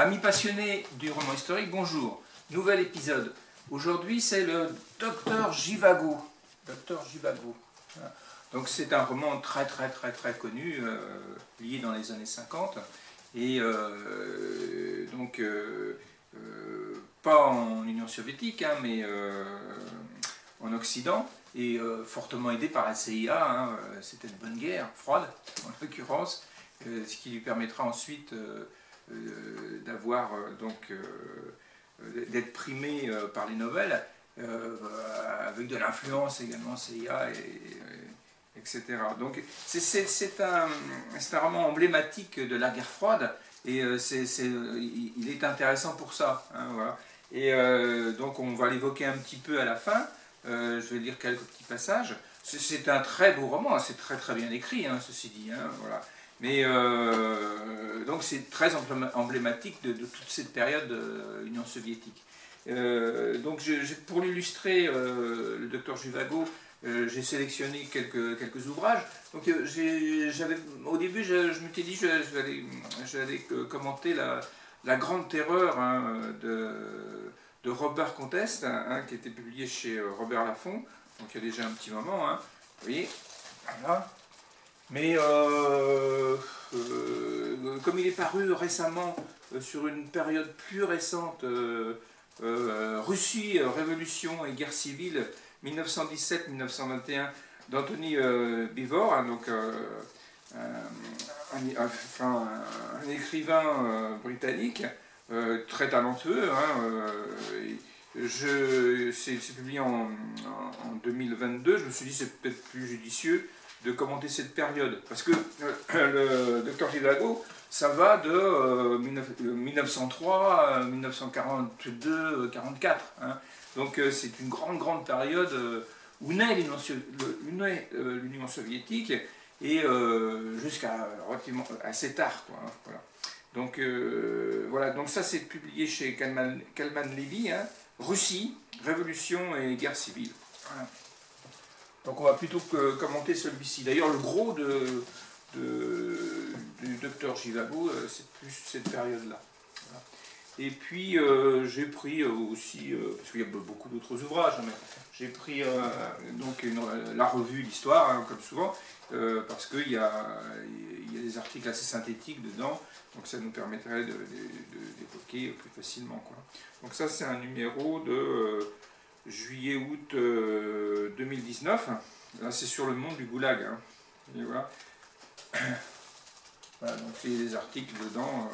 Amis passionnés du roman historique, bonjour. Nouvel épisode. Aujourd'hui, c'est le Docteur Jivago. Docteur Jivago. Donc, c'est un roman très connu, lié dans les années 50. Et pas en Union soviétique, hein, mais en Occident. Et fortement aidé par la CIA. Hein, c'était une bonne guerre, froide en l'occurrence. Ce qui lui permettra ensuite d'avoir d'être primé par les Nobel, avec de l'influence également CIA, etc. Donc c'est un roman emblématique de la guerre froide, et il est intéressant pour ça. Hein, voilà. Et donc on va l'évoquer un petit peu à la fin. Je vais lire quelques petits passages. C'est un très beau roman, c'est très bien écrit, hein, ceci dit. Hein, voilà. Mais donc c'est très emblématique de toute cette période Union soviétique. Donc pour illustrer le docteur Jivago, j'ai sélectionné quelques ouvrages. Donc au début je m'étais dit que j'allais commenter la Grande Terreur, hein, de Robert Contest, hein, qui était publié chez Robert Laffont, donc il y a déjà un petit moment. Hein. Vous voyez, voilà. Mais comme il est paru récemment sur une période plus récente, Russie, Révolution et guerre civile, 1917-1921, d'Anthony Beevor, hein, donc un écrivain britannique très talentueux. Hein, c'est publié en 2022. Je me suis dit c'est peut-être plus judicieux de commenter cette période, parce que le docteur Jivago, ça va de 1903 à 1942-44. Hein. Donc c'est une grande période où naît l'Union soviétique, et jusqu'à relativement assez tard, quoi, hein, voilà. Donc voilà, donc ça c'est publié chez Kalman Levy, hein, Russie, Révolution et guerre civile. Voilà. Donc on va plutôt commenter celui-ci. D'ailleurs, le gros du docteur Jivago, c'est plus cette période-là. Voilà. Et puis j'ai pris aussi, parce qu'il y a beaucoup d'autres ouvrages, hein, mais j'ai pris la revue d'histoire, hein, comme souvent, parce qu'il y a des articles assez synthétiques dedans, donc ça nous permettrait d'évoquer plus facilement, quoi. Donc ça c'est un numéro de juillet-août 2019, là c'est sur le monde du goulag, hein. Et voilà. Voilà, donc il y a des articles dedans,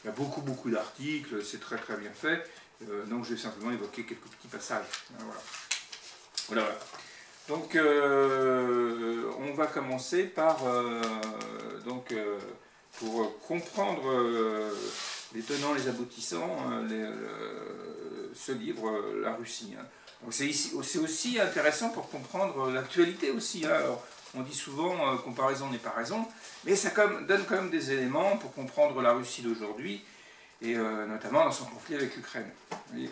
il y a beaucoup d'articles, c'est très bien fait, donc je vais simplement évoquer quelques petits passages. Voilà. Donc on va commencer par, pour comprendre les tenants, les aboutissants, ce livre, La Russie. Hein. Donc c'est aussi intéressant pour comprendre l'actualité aussi. Hein. Alors, on dit souvent comparaison n'est pas raison, mais ça donne quand même des éléments pour comprendre la Russie d'aujourd'hui, et notamment dans son conflit avec l'Ukraine.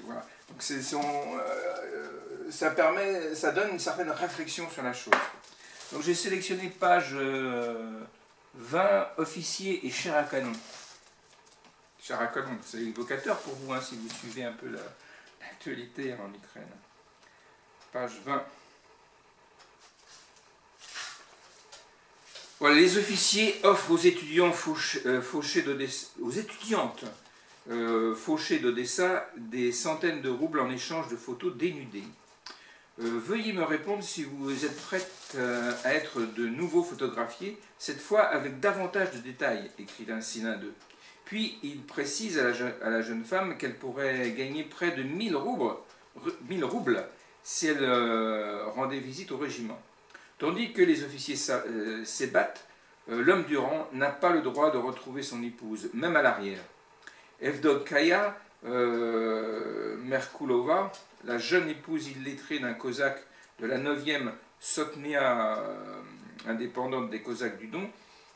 Voilà. Donc ça donne une certaine réflexion sur la chose. Donc j'ai sélectionné page 20, officier et chair à canon. Chair à canon, c'est évocateur pour vous, hein, si vous suivez un peu l'actualité en Ukraine. Page 20. Voilà, les officiers offrent aux étudiants fauchés d'Odessa des centaines de roubles en échange de photos dénudées. Veuillez me répondre si vous êtes prête à être de nouveau photographiée, cette fois avec davantage de détails, écrit ainsi l'un d'eux. Puis il précise à la jeune femme qu'elle pourrait gagner près de 1000 roubles si elle rendait visite au régiment. Tandis que les officiers s'ébattent, l'homme du rang n'a pas le droit de retrouver son épouse, même à l'arrière. Evdokaya Merkulova, la jeune épouse illettrée d'un cosaque de la 9e Sotnia indépendante des Cosaques du Don,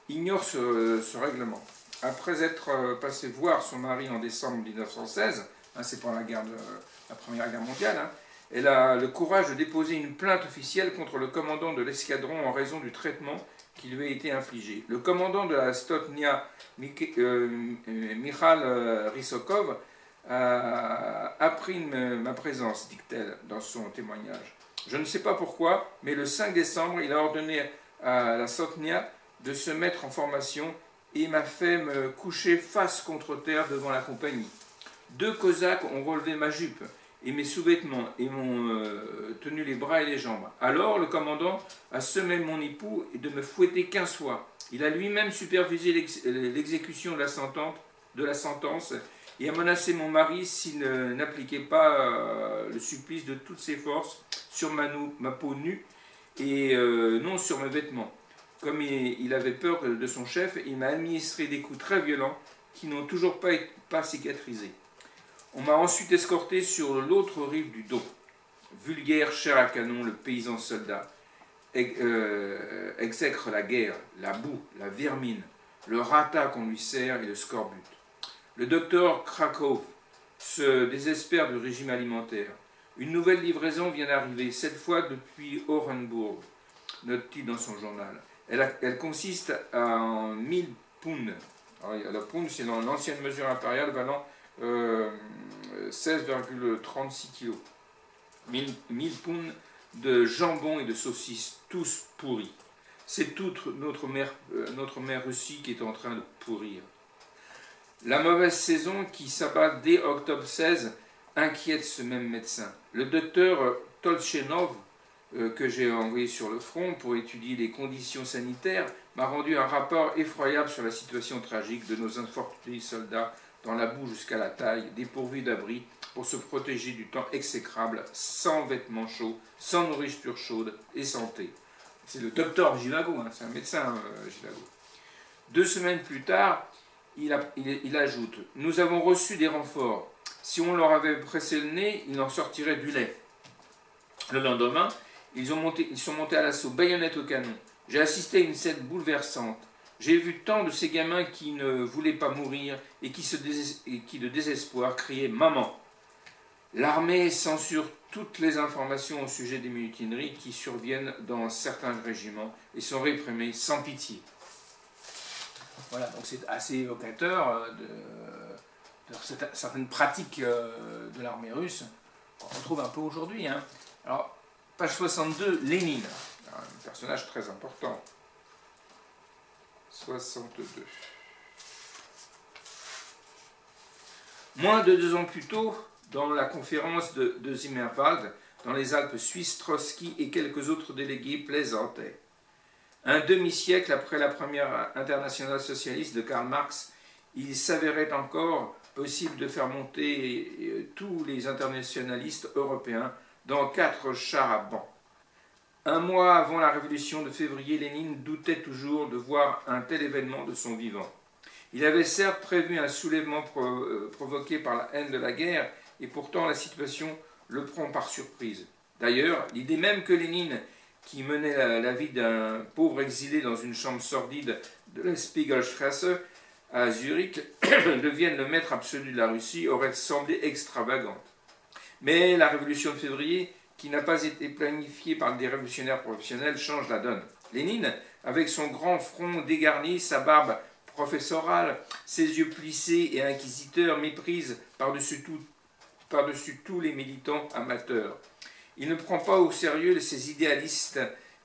ignore ce règlement. Après être passée voir son mari en décembre 1916, hein, c'est pendant la Première Guerre mondiale, hein, elle a le courage de déposer une plainte officielle contre le commandant de l'escadron en raison du traitement qui lui a été infligée. Le commandant de la Stotnia, Mikhal Rissokov, a appris ma présence, dit-elle dans son témoignage. Je ne sais pas pourquoi, mais le 5 décembre, il a ordonné à la Stotnia de se mettre en formation et m'a fait me coucher face contre terre devant la compagnie. 2 Cosaques ont relevé ma jupe et mes sous-vêtements et m'ont tenu les bras et les jambes. Alors le commandant a semé mon époux et de me fouetter 15 fois. Il a lui-même supervisé l'exécution de la sentence et a menacé mon mari s'il n'appliquait pas le supplice de toutes ses forces sur ma peau nue et non sur mes vêtements. Comme il avait peur de son chef, il m'a administré des coups très violents qui n'ont toujours pas cicatrisé. On m'a ensuite escorté sur l'autre rive du Don. Vulgaire chair à canon, le paysan soldat exècre la guerre, la boue, la vermine, le rata qu'on lui sert et le scorbut. Le docteur Krakow se désespère du régime alimentaire. Une nouvelle livraison vient d'arriver, cette fois depuis Orenburg, note-t-il dans son journal. Elle consiste en 1000 pounds. Alors, le pound, c'est dans l'ancienne mesure impériale valant 16,36 kg. 1000 pounds de jambon et de saucisses, tous pourris. C'est toute notre mère Russie qui est en train de pourrir. La mauvaise saison qui s'abat dès octobre 16 inquiète ce même médecin. Le docteur Tolchenov, que j'ai envoyé sur le front pour étudier les conditions sanitaires, m'a rendu un rapport effroyable sur la situation tragique de nos infortunés soldats dans la boue jusqu'à la taille, dépourvus d'abri pour se protéger du temps exécrable, sans vêtements chauds, sans nourriture chaude et sans thé. C'est le docteur Givago, hein, c'est un médecin Givago. 2 semaines plus tard, il ajoute « Nous avons reçu des renforts. Si on leur avait pressé le nez, ils en sortiraient du lait. » Le lendemain, ils sont montés à l'assaut, baïonnette au canon. J'ai assisté à une scène bouleversante. J'ai vu tant de ces gamins qui ne voulaient pas mourir et qui de désespoir criaient « Maman !» L'armée censure toutes les informations au sujet des mutineries qui surviennent dans certains régiments et sont réprimées sans pitié. Voilà, donc c'est assez évocateur de certaines pratiques de l'armée russe qu'on retrouve un peu aujourd'hui. Hein. Alors, page 62, Lénine, un personnage très important. 62. Moins de 2 ans plus tôt, dans la conférence de Zimmerwald, dans les Alpes suisses, Trotsky et quelques autres délégués plaisantaient. Un demi-siècle après la première internationale socialiste de Karl Marx, il s'avérait encore possible de faire monter tous les internationalistes européens dans 4 chars à bancs. Un mois avant la révolution de février, Lénine doutait toujours de voir un tel événement de son vivant. Il avait certes prévu un soulèvement provoqué par la haine de la guerre, et pourtant la situation le prend par surprise. D'ailleurs, l'idée même que Lénine, qui menait la vie d'un pauvre exilé dans une chambre sordide de la Spiegelstrasse à Zurich, devienne le maître absolu de la Russie, aurait semblé extravagante. Mais la révolution de février, qui n'a pas été planifiée par des révolutionnaires professionnels, change la donne. Lénine, avec son grand front dégarni, sa barbe professorale, ses yeux plissés et inquisiteurs, méprise par-dessus tous les militants amateurs. Il ne prend pas au sérieux ces idéalistes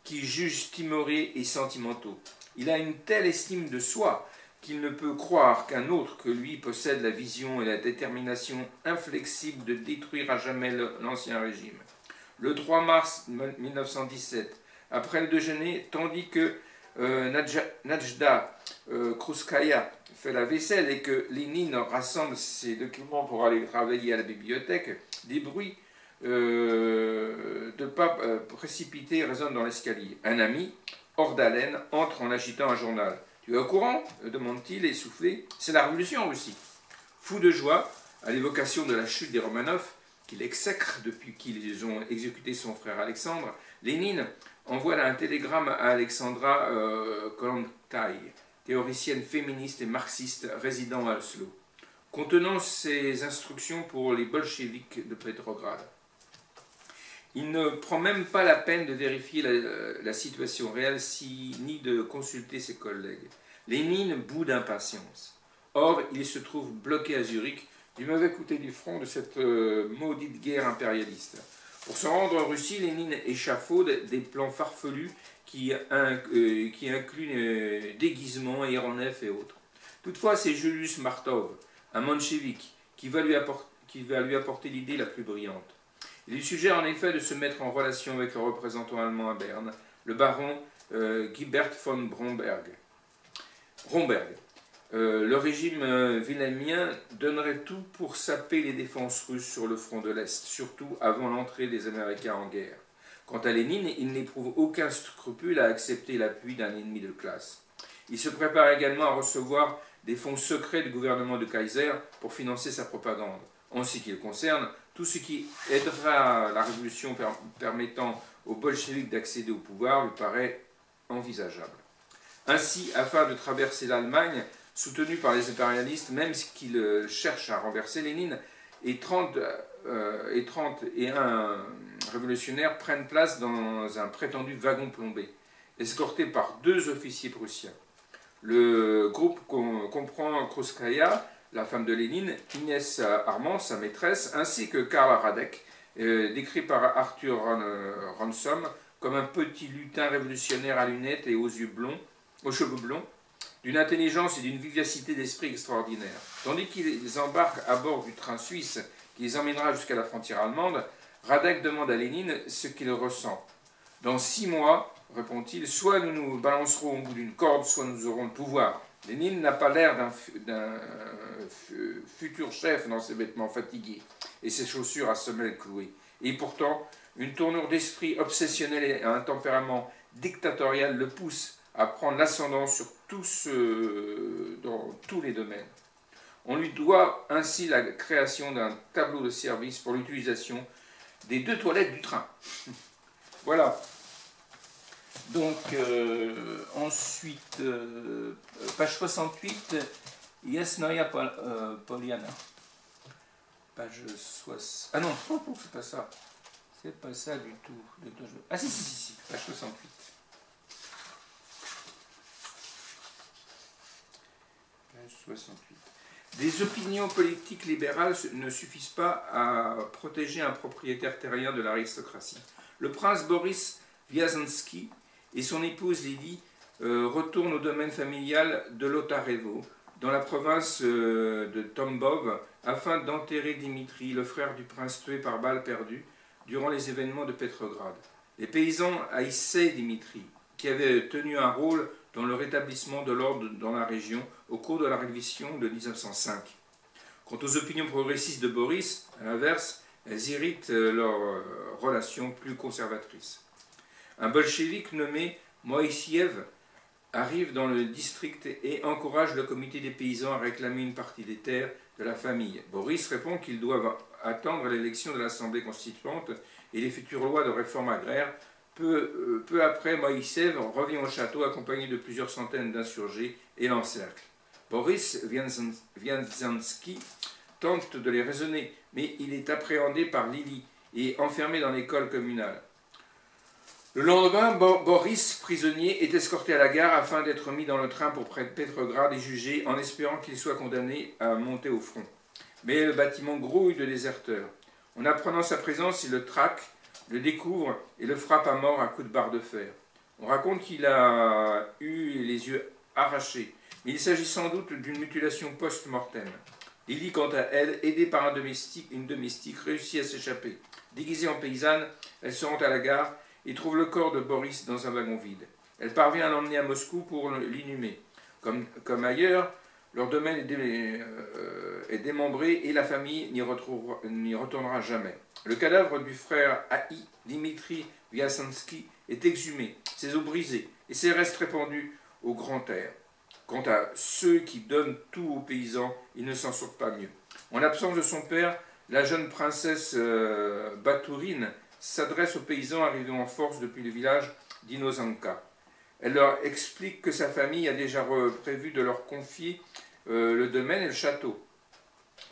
qui jugent timorés et sentimentaux. Il a une telle estime de soi qu'il ne peut croire qu'un autre que lui possède la vision et la détermination inflexible de détruire à jamais l'ancien régime. Le 3 mars 1917, après le déjeuner, tandis que Nadjda Krupskaya fait la vaisselle et que Lénine rassemble ses documents pour aller travailler à la bibliothèque, des bruits de pas précipités résonnent dans l'escalier. Un ami, hors d'haleine, entre en agitant un journal. « Tu es au courant ?» demande-t-il essoufflé. « C'est la révolution en Russie. » Fou de joie, à l'évocation de la chute des Romanov, qu'il exècre depuis qu'ils ont exécuté son frère Alexandre, Lénine envoie un télégramme à Alexandra Kollontai, théoricienne féministe et marxiste résidant à Oslo, contenant ses instructions pour les bolcheviks de Petrograd. Il ne prend même pas la peine de vérifier la situation réelle ni de consulter ses collègues. Lénine bout d'impatience. Or, il se trouve bloqué à Zurich, du mauvais côté du front de cette maudite guerre impérialiste. Pour se rendre en Russie, Lénine échafaude des plans farfelus qui incluent déguisements, aéronefs et autres. Toutefois, c'est Julius Martov, un menchevique, qui va lui apporter l'idée la plus brillante. Il lui suggère en effet de se mettre en relation avec le représentant allemand à Berne, le baron Guibert von Bromberg. Le régime wilhelmien donnerait tout pour saper les défenses russes sur le front de l'Est, surtout avant l'entrée des Américains en guerre. Quant à Lénine, il n'éprouve aucun scrupule à accepter l'appui d'un ennemi de classe. Il se prépare également à recevoir des fonds secrets du gouvernement de Kaiser pour financer sa propagande. En ce qui le concerne, tout ce qui aidera la révolution permettant aux bolcheviks d'accéder au pouvoir lui paraît envisageable. Ainsi, afin de traverser l'Allemagne, soutenu par les impérialistes, même qu'ils cherchent à renverser Lénine, et 31 révolutionnaires prennent place dans un prétendu wagon plombé, escortés par 2 officiers prussiens. Le groupe comprend Krouskaya, la femme de Lénine, Inès Armand, sa maîtresse, ainsi que Karl Radek, décrit par Arthur Ransome comme un petit lutin révolutionnaire à lunettes et aux cheveux blonds, d'une intelligence et d'une vivacité d'esprit extraordinaire. Tandis qu'ils embarquent à bord du train suisse qui les emmènera jusqu'à la frontière allemande, Radek demande à Lénine ce qu'il ressent. « Dans 6 mois, répond-il, soit nous nous balancerons au bout d'une corde, soit nous aurons le pouvoir. » Lénine n'a pas l'air d'un futur chef dans ses vêtements fatigués et ses chaussures à semelles clouées. Et pourtant, une tournure d'esprit obsessionnelle et un tempérament dictatorial le poussent à prendre l'ascendant dans tous les domaines. On lui doit ainsi la création d'un tableau de service pour l'utilisation des 2 toilettes du train. Voilà. Donc, ensuite, page 68, Yasnoya Poliana. Page 60. Ah non, c'est pas ça. C'est pas ça du tout. Ah si, page 68. Page 68. Des opinions politiques libérales ne suffisent pas à protéger un propriétaire terrien de l'aristocratie. Le prince Boris Viazensky et son épouse Lily retournent au domaine familial de Lotarevo, dans la province de Tambov, afin d'enterrer Dimitri, le frère du prince tué par balle perdue durant les événements de Petrograd. Les paysans haïssaient Dimitri, qui avait tenu un rôle dans le rétablissement de l'ordre dans la région au cours de la révolution de 1905. Quant aux opinions progressistes de Boris, à l'inverse, elles irritent leurs relations plus conservatrices. Un bolchevique nommé Moïsiev arrive dans le district et encourage le comité des paysans à réclamer une partie des terres de la famille. Boris répond qu'ils doivent attendre l'élection de l'Assemblée constituante et les futures lois de réforme agraire. Peu après, Moïsiev revient au château accompagné de plusieurs centaines d'insurgés et l'encercle. Boris Viazensky tente de les raisonner, mais il est appréhendé par Lily et enfermé dans l'école communale. Le lendemain, Boris, prisonnier, est escorté à la gare afin d'être mis dans le train pour Petrograd et jugé en espérant qu'il soit condamné à monter au front. Mais le bâtiment grouille de déserteurs. En apprenant sa présence, il le traque, le découvre et le frappe à mort à coups de barre de fer. On raconte qu'il a eu les yeux arrachés, mais il s'agit sans doute d'une mutilation post-mortem. Lily, quant à elle, aidée par une domestique, réussit à s'échapper. Déguisée en paysanne, elle se rend à la gare et trouve le corps de Boris dans un wagon vide. Elle parvient à l'emmener à Moscou pour l'inhumer. Comme ailleurs, leur domaine est démembré et la famille n'y retournera jamais. Le cadavre du frère haï, Dimitri Viazensky, est exhumé, ses os brisés et ses restes répandus au grand air. Quant à ceux qui donnent tout aux paysans, ils ne s'en sortent pas mieux. En l'absence de son père, la jeune princesse Batourine s'adresse aux paysans arrivés en force depuis le village d'Inozanka. Elle leur explique que sa famille a déjà prévu de leur confier le domaine et le château.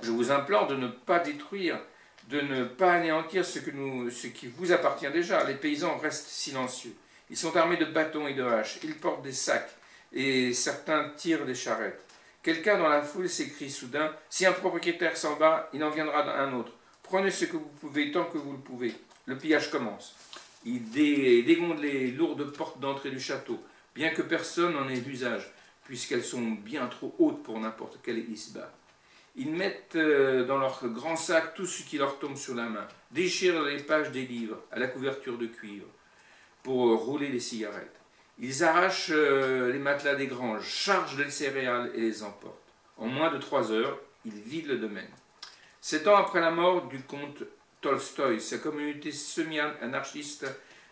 Je vous implore de ne pas détruire de ne pas anéantir ce qui vous appartient déjà. Les paysans restent silencieux. Ils sont armés de bâtons et de haches. Ils portent des sacs et certains tirent des charrettes. Quelqu'un dans la foule s'écrie soudain: si un propriétaire s'en va, il en viendra un autre. Prenez ce que vous pouvez tant que vous le pouvez. Le pillage commence. Il dégonde les lourdes portes d'entrée du château, bien que personne n'en ait l'usage, puisqu'elles sont bien trop hautes pour n'importe quel isba. Ils mettent dans leur grand sac tout ce qui leur tombe sur la main, déchirent les pages des livres à la couverture de cuivre pour rouler les cigarettes. Ils arrachent les matelas des granges, chargent les céréales et les emportent. En moins de 3 heures, ils vident le domaine. 7 ans après la mort du comte Tolstoï, sa communauté semi-anarchiste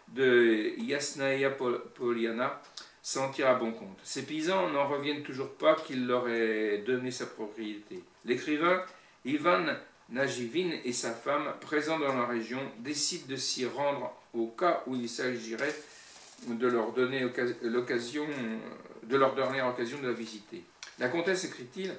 de Yasnaya Poliana s'en tire à bon compte. Ces paysans n'en reviennent toujours pas qu'il leur ait donné sa propriété. L'écrivain Ivan Najivin et sa femme, présents dans la région, décident de s'y rendre au cas où il s'agirait de leur donner l'occasion de la visiter. La comtesse, écrit-il,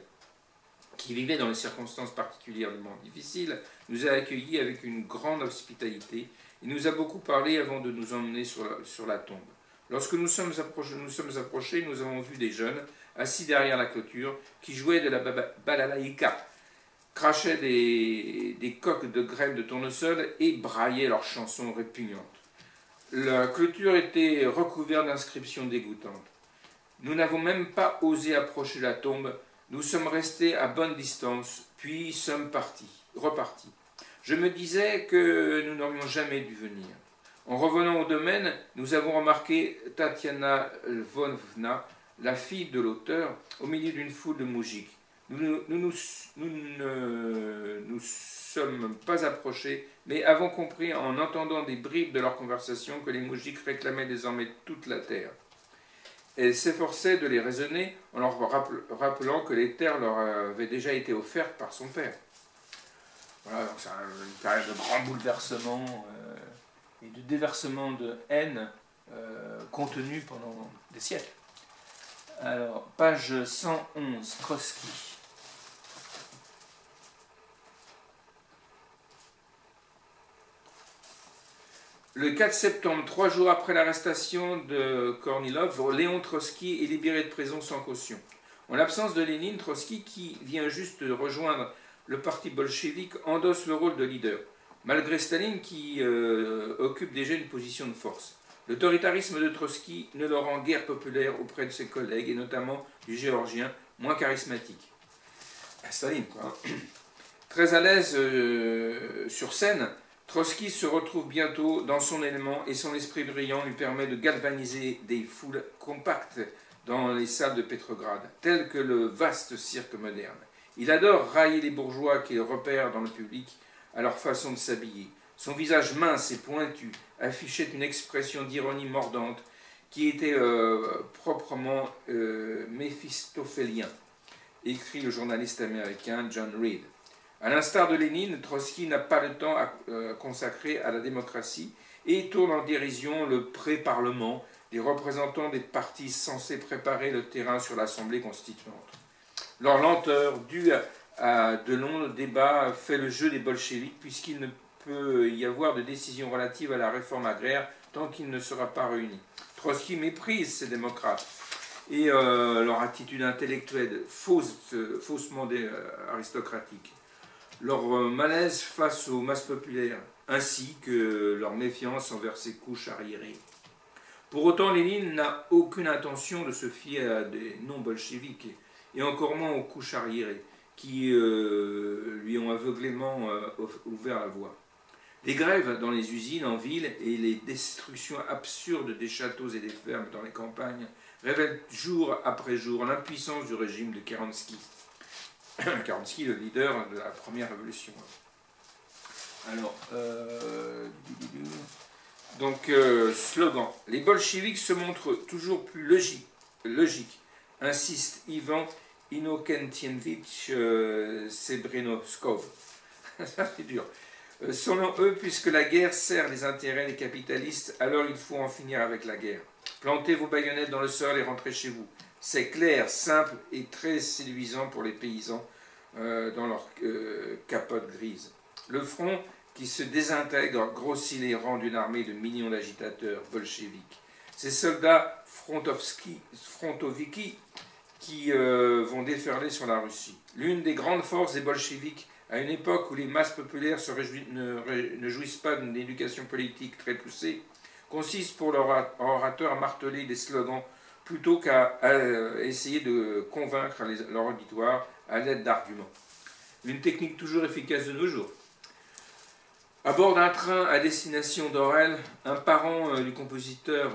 qui vivait dans des circonstances particulièrement difficiles, nous a accueillis avec une grande hospitalité et nous a beaucoup parlé avant de nous emmener sur la tombe. Lorsque nous sommes approchés, nous avons vu des jeunes assis derrière la clôture qui jouaient de la balalaïka, crachaient des coques de graines de tournesol et braillaient leurs chansons répugnantes. La clôture était recouverte d'inscriptions dégoûtantes. Nous n'avons même pas osé approcher la tombe. Nous sommes restés à bonne distance, puis sommes repartis. Je me disais que nous n'aurions jamais dû venir. En revenant au domaine, nous avons remarqué Tatiana Lvovna, la fille de l'auteur, au milieu d'une foule de moujiks. Nous ne nous sommes pas approchés, mais avons compris en entendant des bribes de leur conversation que les moujiks réclamaient désormais toute la terre. Elle s'efforçait de les raisonner en leur rappelant que les terres leur avaient déjà été offertes par son père. Voilà, donc c'est une période de grand bouleversement et de déversement de haine contenu pendant des siècles. Alors, page 111, Trotsky. Le 4 septembre, 3 jours après l'arrestation de Kornilov, Léon Trotsky est libéré de prison sans caution. En l'absence de Lénine, Trotsky, qui vient juste de rejoindre le parti bolchevique, endosse le rôle de leader, malgré Staline qui occupe déjà une position de force. L'autoritarisme de Trotsky ne le rend guère populaire auprès de ses collègues, et notamment du Géorgien, moins charismatique. Staline, quoi. Très à l'aise sur scène, Trotsky se retrouve bientôt dans son élément et son esprit brillant lui permet de galvaniser des foules compactes dans les salles de Pétrograd, telles que le vaste cirque moderne. Il adore railler les bourgeois qu'il repère dans le public à leur façon de s'habiller. Son visage mince et pointu affichait une expression d'ironie mordante qui était proprement méphistophélien, écrit le journaliste américain John Reed. À l'instar de Lénine, Trotsky n'a pas le temps à consacrer à la démocratie et tourne en dérision le pré-parlement, les représentants des partis censés préparer le terrain sur l'Assemblée constituante. Leur lenteur, due à de longs débats, fait le jeu des bolcheviks puisqu'il ne peut y avoir de décision relative à la réforme agraire tant qu'il ne sera pas réuni. Trotsky méprise ces démocrates et leur attitude intellectuelle faussement aristocratique, leur malaise face aux masses populaires, ainsi que leur méfiance envers ces couches arriérées. Pour autant, Lénine n'a aucune intention de se fier à des non-bolcheviques, et encore moins aux couches arriérées, qui lui ont aveuglément ouvert la voie. Les grèves dans les usines en ville et les destructions absurdes des châteaux et des fermes dans les campagnes révèlent jour après jour l'impuissance du régime de Kerensky. Kerensky, le leader de la première révolution. Alors, slogan. Les bolcheviks se montrent toujours plus logiques, insiste Ivan Inokentievitch Sebrenoskov. Ça c'est dur. Selon eux, puisque la guerre sert les intérêts des capitalistes, alors il faut en finir avec la guerre. Plantez vos baïonnettes dans le sol et rentrez chez vous. C'est clair, simple et très séduisant pour les paysans dans leur capote grise. Le front qui se désintègre grossit les rangs d'une armée de millions d'agitateurs bolcheviques. Ces soldats frontoviki qui vont déferler sur la Russie. L'une des grandes forces des bolcheviks, à une époque où les masses populaires ne jouissent pas d'une éducation politique très poussée, consiste pour leur orateur à marteler des slogans plutôt qu'à essayer de convaincre leur auditoire à l'aide d'arguments. Une technique toujours efficace de nos jours. À bord d'un train à destination d'Orel, un parent du compositeur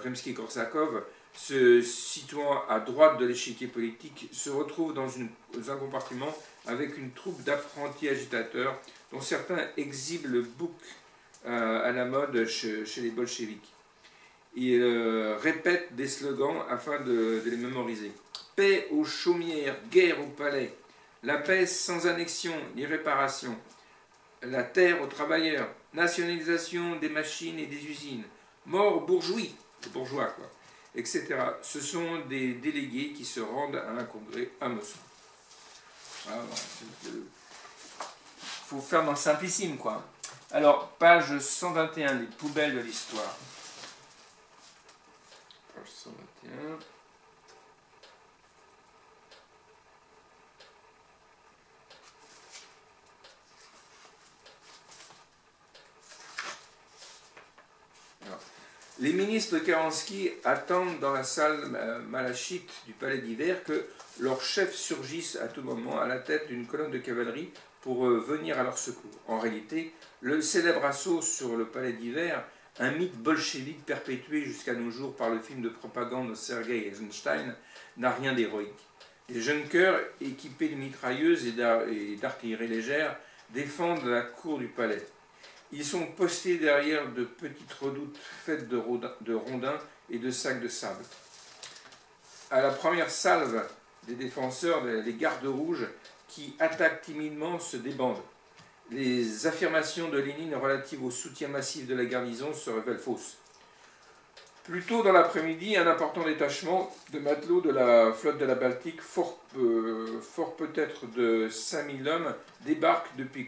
Rimsky-Korsakov, se situant à droite de l'échiquier politique, se retrouve dans un compartiment avec une troupe d'apprentis agitateurs dont certains exhibent le bouc à la mode chez les bolcheviks. Ils répètent des slogans afin de les mémoriser. Paix aux chaumières, guerre au palais, la paix sans annexion ni réparation, la terre aux travailleurs, nationalisation des machines et des usines, mort aux bourgeois, les bourgeois quoi, etc. Ce sont des délégués qui se rendent à un congrès à Moscou. Voilà, il faut faire dans le simplissime, quoi. Alors, page 121, les poubelles de l'histoire. Page 121. Les ministres de Kerensky attendent dans la salle malachite du palais d'hiver que leur chef surgisse à tout moment à la tête d'une colonne de cavalerie pour venir à leur secours. En réalité, le célèbre assaut sur le palais d'hiver, un mythe bolchevique perpétué jusqu'à nos jours par le film de propagande de Sergei Eisenstein, n'a rien d'héroïque. Les junkers, équipés de mitrailleuses et d'artillerie légère, défendent la cour du palais. Ils sont postés derrière de petites redoutes faites de rondins et de sacs de sable. À la première salve des défenseurs, les gardes rouges qui attaquent timidement se débandent. Les affirmations de Lénine relatives au soutien massif de la garnison se révèlent fausses. Plus tôt dans l'après-midi, un important détachement de matelots de la flotte de la Baltique, fort peut-être de 5000 hommes, débarque depuis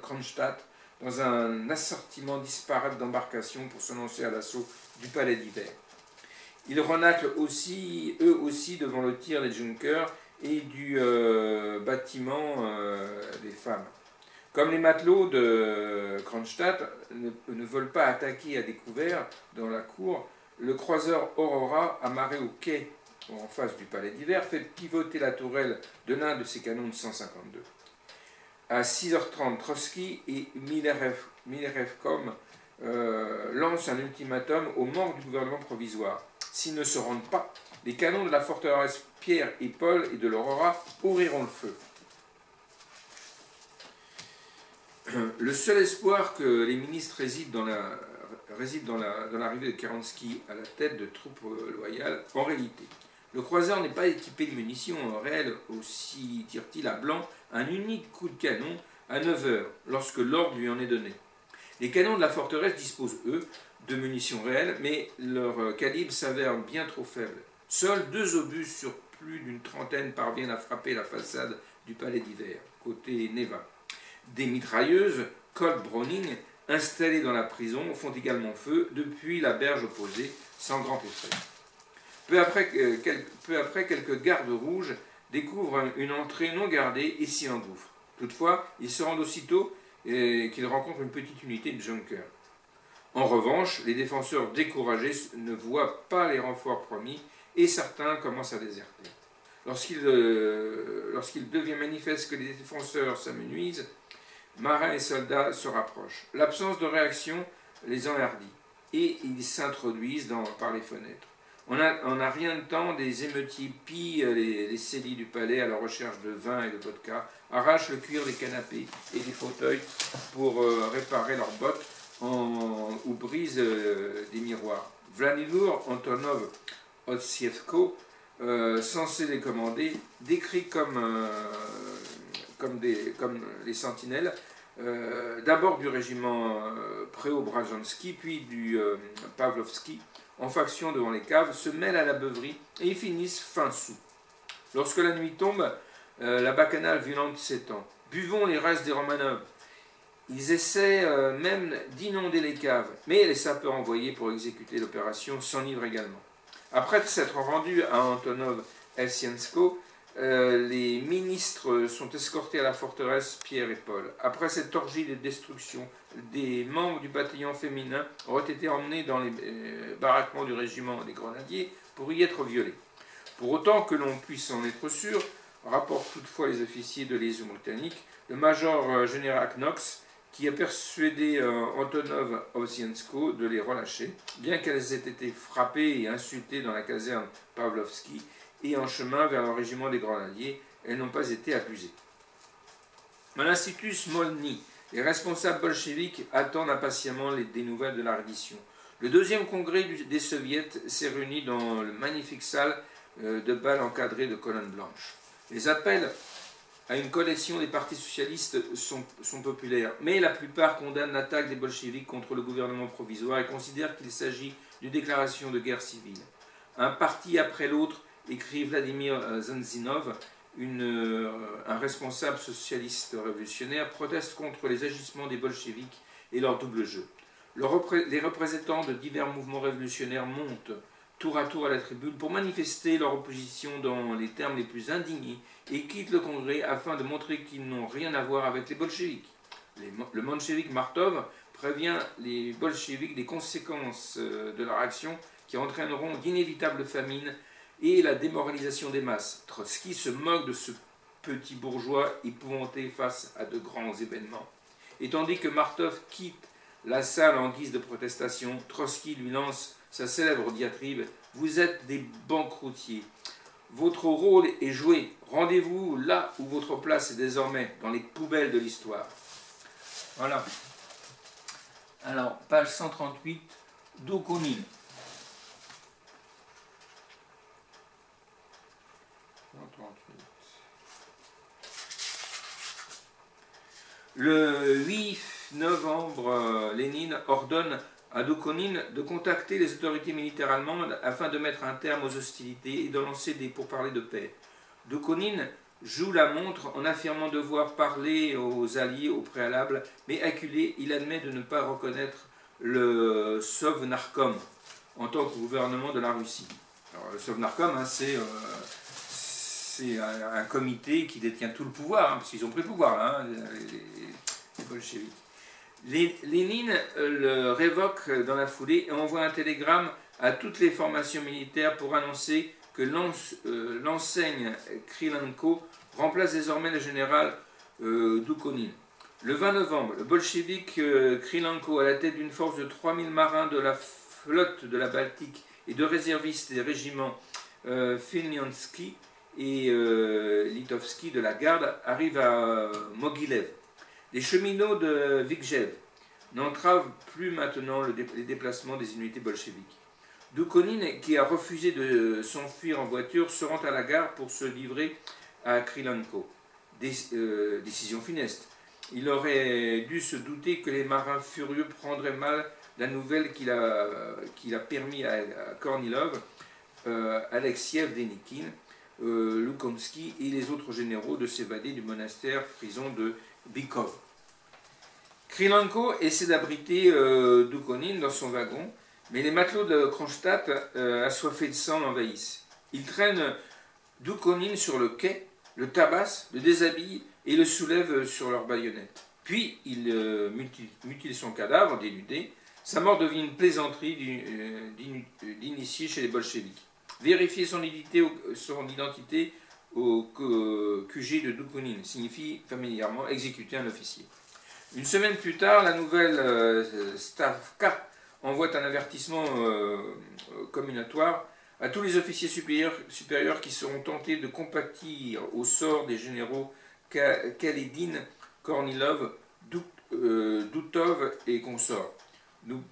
Kronstadt dans un assortiment disparate d'embarcations pour se lancer à l'assaut du palais d'hiver. Ils renaclent aussi, eux aussi, devant le tir des junkers et du bâtiment des femmes. Comme les matelots de Kronstadt ne veulent pas attaquer à découvert dans la cour, le croiseur Aurora, amarré au quai en face du palais d'hiver, fait pivoter la tourelle de l'un de ses canons de 152. À 6h30, Trotsky et Milerevkom lancent un ultimatum aux membres du gouvernement provisoire. S'ils ne se rendent pas, les canons de la forteresse Pierre et Paul et de l'Aurora ouvriront le feu. Le seul espoir que les ministres réside dans l'arrivée de Kerensky à la tête de troupes loyales, en réalité. Le croiseur n'est pas équipé de munitions réelles, aussi tire-t-il à blanc un unique coup de canon à 9h, lorsque l'ordre lui en est donné. Les canons de la forteresse disposent, eux, de munitions réelles, mais leur calibre s'avère bien trop faible. Seuls 2 obus sur plus d'une trentaine parviennent à frapper la façade du palais d'hiver, côté Neva. Des mitrailleuses Colt Browning, installées dans la prison, font également feu depuis la berge opposée, sans grand effet. Peu après, quelques gardes rouges découvrent une entrée non gardée et s'y engouffrent. Toutefois, ils se rendent aussitôt qu'ils rencontrent une petite unité de junkers. En revanche, les défenseurs découragés ne voient pas les renforts promis et certains commencent à déserter. Lorsqu'il devient manifeste que les défenseurs s'amenuisent, marins et soldats se rapprochent. L'absence de réaction les enhardit et ils s'introduisent par les fenêtres. On n'a rien de temps, des émeutiers pillent les celliers du palais à la recherche de vin et de vodka, arrachent le cuir des canapés et des fauteuils pour réparer leurs bottes ou brisent des miroirs. Vladimir Antonov Otsievko, censé les commander, décrit comme les sentinelles, d'abord du régiment Preobrajanski, puis du Pavlovski, en faction devant les caves, se mêlent à la beuverie et ils finissent fin sous. Lorsque la nuit tombe, la bacchanale violente s'étend. Buvons les restes des Romanov. Ils essaient même d'inonder les caves, mais les sapeurs envoyés pour exécuter l'opération s'enivrent également. Après s'être rendus à Antonov Elsiensko, les ministres sont escortés à la forteresse Pierre et Paul. Après cette orgie de destruction, des membres du bataillon féminin auraient été emmenés dans les baraquements du régiment des grenadiers pour y être violés. Pour autant que l'on puisse en être sûr, rapportent toutefois les officiers de liaison britannique, le major général Knox, qui a persuadé Antonov Osiensko de les relâcher, bien qu'elles aient été frappées et insultées dans la caserne Pavlovski et en chemin vers le régiment des grenadiers, elles n'ont pas été abusées. À l'Institut Smolny, les responsables bolcheviques attendent impatiemment des nouvelles de la reddition. Le deuxième congrès des soviets s'est réuni dans le magnifique salle de bal encadrée de colonnes blanches. Les appels à une coalition des partis socialistes sont populaires, mais la plupart condamnent l'attaque des bolcheviks contre le gouvernement provisoire et considèrent qu'il s'agit d'une déclaration de guerre civile. Un parti après l'autre, écrit Vladimir Zanzinov, un responsable socialiste révolutionnaire, proteste contre les agissements des bolcheviks et leur double jeu. Les représentants de divers mouvements révolutionnaires montent tour à tour à la tribune pour manifester leur opposition dans les termes les plus indignés et quittent le congrès afin de montrer qu'ils n'ont rien à voir avec les bolcheviks. Le menchevique Martov prévient les bolcheviks des conséquences de leur action qui entraîneront d'inévitables famines et la démoralisation des masses. Trotsky se moque de ce petit bourgeois épouvanté face à de grands événements. Et tandis que Martov quitte la salle en guise de protestation, Trotsky lui lance sa célèbre diatribe « Vous êtes des banqueroutiers. Votre rôle est joué. Rendez-vous là où votre place est désormais, dans les poubelles de l'histoire. » Voilà. Alors, page 138, Doukhonine. 138. Le 8 novembre, Lénine ordonne à Doukhonine de contacter les autorités militaires allemandes afin de mettre un terme aux hostilités et de lancer des pourparlers de paix. Doukhonine joue la montre en affirmant devoir parler aux Alliés au préalable, mais acculé, il admet de ne pas reconnaître le Sovnarkom en tant que gouvernement de la Russie. Alors, le Sovnarkom, hein, c'est un comité qui détient tout le pouvoir, hein, parce qu'ils ont pris le pouvoir, là, hein, les bolcheviks. Lénine le révoque dans la foulée et envoie un télégramme à toutes les formations militaires pour annoncer que l'enseigne Krylenko remplace désormais le général Doukhonine. Le 20 novembre, le bolchevique Krylenko, à la tête d'une force de 3000 marins de la flotte de la Baltique et de réservistes des régiments Filnyansky et Litovski de la garde, arrive à Mogilev. Les cheminots de Vikjev n'entravent plus maintenant les déplacements des unités bolcheviques. Doukhonine, qui a refusé de s'enfuir en voiture, se rend à la gare pour se livrer à Krylenko. Décision funeste. Il aurait dû se douter que les marins furieux prendraient mal la nouvelle qu'il a permis à Kornilov, Alexiev Denikin, Lukomsky et les autres généraux de s'évader du monastère prison de Bykov. Krylenko essaie d'abriter Doukhonine dans son wagon, mais les matelots de Kronstadt, assoiffés de sang, l'envahissent. Ils traînent Doukhonine sur le quai, le tabassent, le déshabillent et le soulèvent sur leurs baïonnettes. Puis ils mutilent son cadavre dénudé. Sa mort devient une plaisanterie d'initié chez les bolcheviks. Vérifier son identité au QG de Doukhonine signifie familièrement exécuter un officier. Une semaine plus tard, la nouvelle Stavka envoie un avertissement comminatoire à tous les officiers supérieurs qui seront tentés de compatir au sort des généraux Kaledin, Kornilov, Doutov et consorts. Nous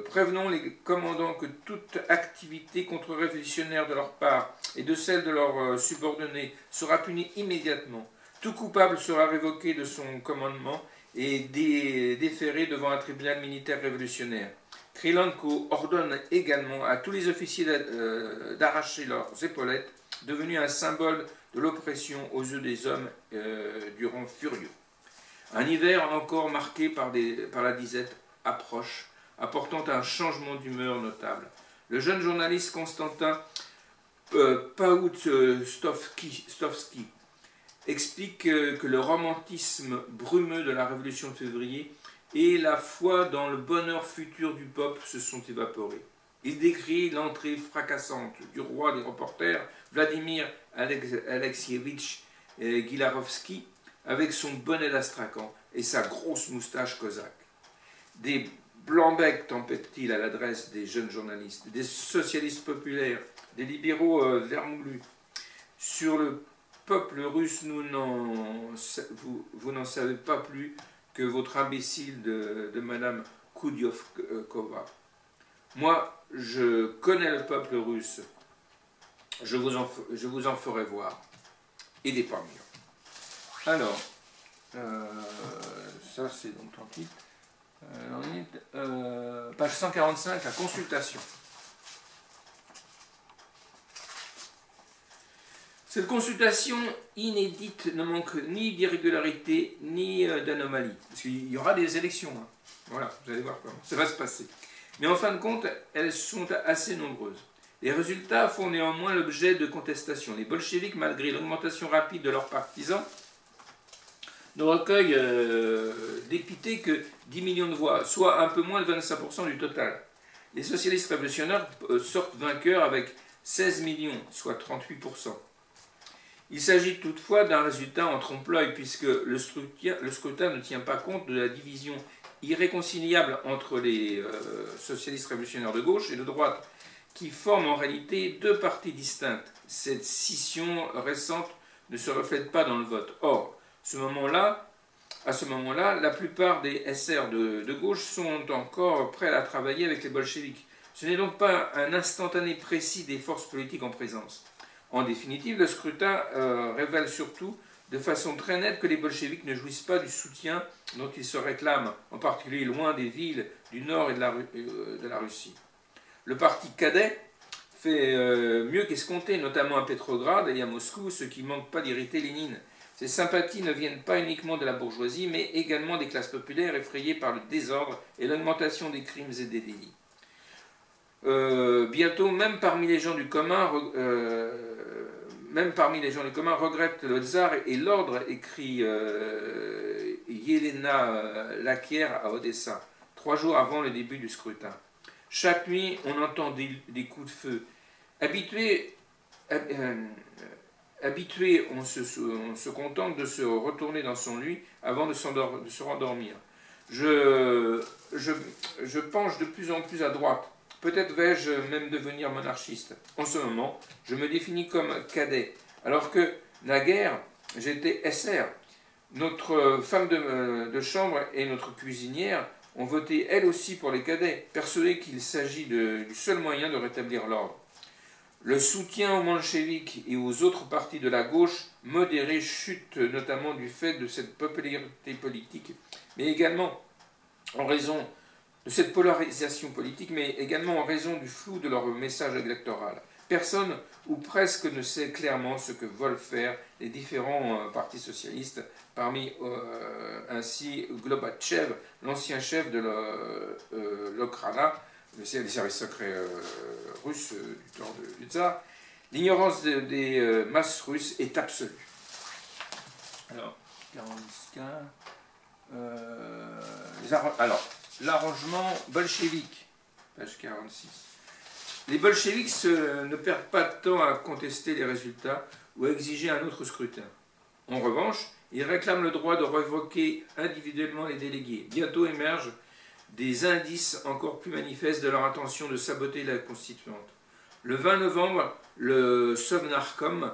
prévenons les commandants que toute activité contre-révolutionnaire de leur part et de celle de leurs subordonnés sera punie immédiatement. Tout coupable sera révoqué de son commandement et déféré devant un tribunal militaire révolutionnaire. Krylenko ordonne également à tous les officiers d'arracher leurs épaulettes, devenues un symbole de l'oppression aux yeux des hommes du rang furieux. Un hiver encore marqué par la disette approche, apportant un changement d'humeur notable. Le jeune journaliste Constantin Paoutstowski explique que le romantisme brumeux de la Révolution de février et la foi dans le bonheur futur du peuple se sont évaporés. Il décrit l'entrée fracassante du roi des reporters, Vladimir Alexievitch Gilarovski, avec son bonnet d'astrakhan et sa grosse moustache cosaque. Des blancs-becs, tempête-t-il à l'adresse des jeunes journalistes, des socialistes populaires, des libéraux vermoulus. Sur le peuple russe, vous n'en savez pas plus que votre imbécile de Madame Koudiovkova. Moi, je connais le peuple russe. Je vous en ferai voir. Et des parmi eux. Alors, ça c'est donc tant pis. Page 145, la consultation. Cette consultation inédite ne manque ni d'irrégularité ni d'anomalie. Parce qu'il y aura des élections. Hein. Voilà, vous allez voir comment ça va se passer. Mais en fin de compte, elles sont assez nombreuses. Les résultats font néanmoins l'objet de contestations. Les bolcheviks, malgré l'augmentation rapide de leurs partisans, ne recueillent dépité que 10 millions de voix, soit un peu moins de 25% du total. Les socialistes révolutionnaires sortent vainqueurs avec 16 millions, soit 38%. Il s'agit toutefois d'un résultat en trompe-l'œil, puisque le scrutin ne tient pas compte de la division irréconciliable entre les socialistes révolutionnaires de gauche et de droite, qui forment en réalité deux partis distincts. Cette scission récente ne se reflète pas dans le vote. Or, à ce moment-là, la plupart des SR de gauche sont encore prêts à travailler avec les bolcheviks. Ce n'est donc pas un instantané précis des forces politiques en présence. En définitive, le scrutin révèle surtout de façon très nette que les bolcheviks ne jouissent pas du soutien dont ils se réclament, en particulier loin des villes du nord et de la Russie. Le parti cadet fait mieux qu'escompter, notamment à Petrograd et à Moscou, ce qui ne manque pas d'irriter Lénine. Ces sympathies ne viennent pas uniquement de la bourgeoisie, mais également des classes populaires effrayées par le désordre et l'augmentation des crimes et des délits. Bientôt, même parmi les gens du commun, regrettent le tsar et l'ordre, écrit Yelena Lakier à Odessa, 3 jours avant le début du scrutin. Chaque nuit, on entend des coups de feu. Habitué, on se contente de se retourner dans son lit avant de se rendormir. Je penche de plus en plus à droite. Peut-être vais-je même devenir monarchiste. En ce moment, je me définis comme cadet, alors que, naguère, j'étais SR. Notre femme de chambre et notre cuisinière ont voté elles aussi pour les cadets, persuadées qu'il s'agit du seul moyen de rétablir l'ordre. Le soutien aux bolcheviks et aux autres partis de la gauche modérée chute notamment du fait de cette popularité politique, mais également en raison de cette polarisation politique, mais également en raison du flou de leur message électoral. Personne ou presque ne sait clairement ce que veulent faire les différents partis socialistes, parmi ainsi Gorbatchev, l'ancien chef de l'Okhrana, des services secrets russes du temps du tsar. L'ignorance des masses russes est absolue. Alors, 45. Alors, l'arrangement bolchevique, page 46. Les bolcheviks ne perdent pas de temps à contester les résultats ou à exiger un autre scrutin. En revanche, ils réclament le droit de révoquer individuellement les délégués. Bientôt émergent des indices encore plus manifestes de leur intention de saboter la constituante. Le 20 novembre, le Sovnarkom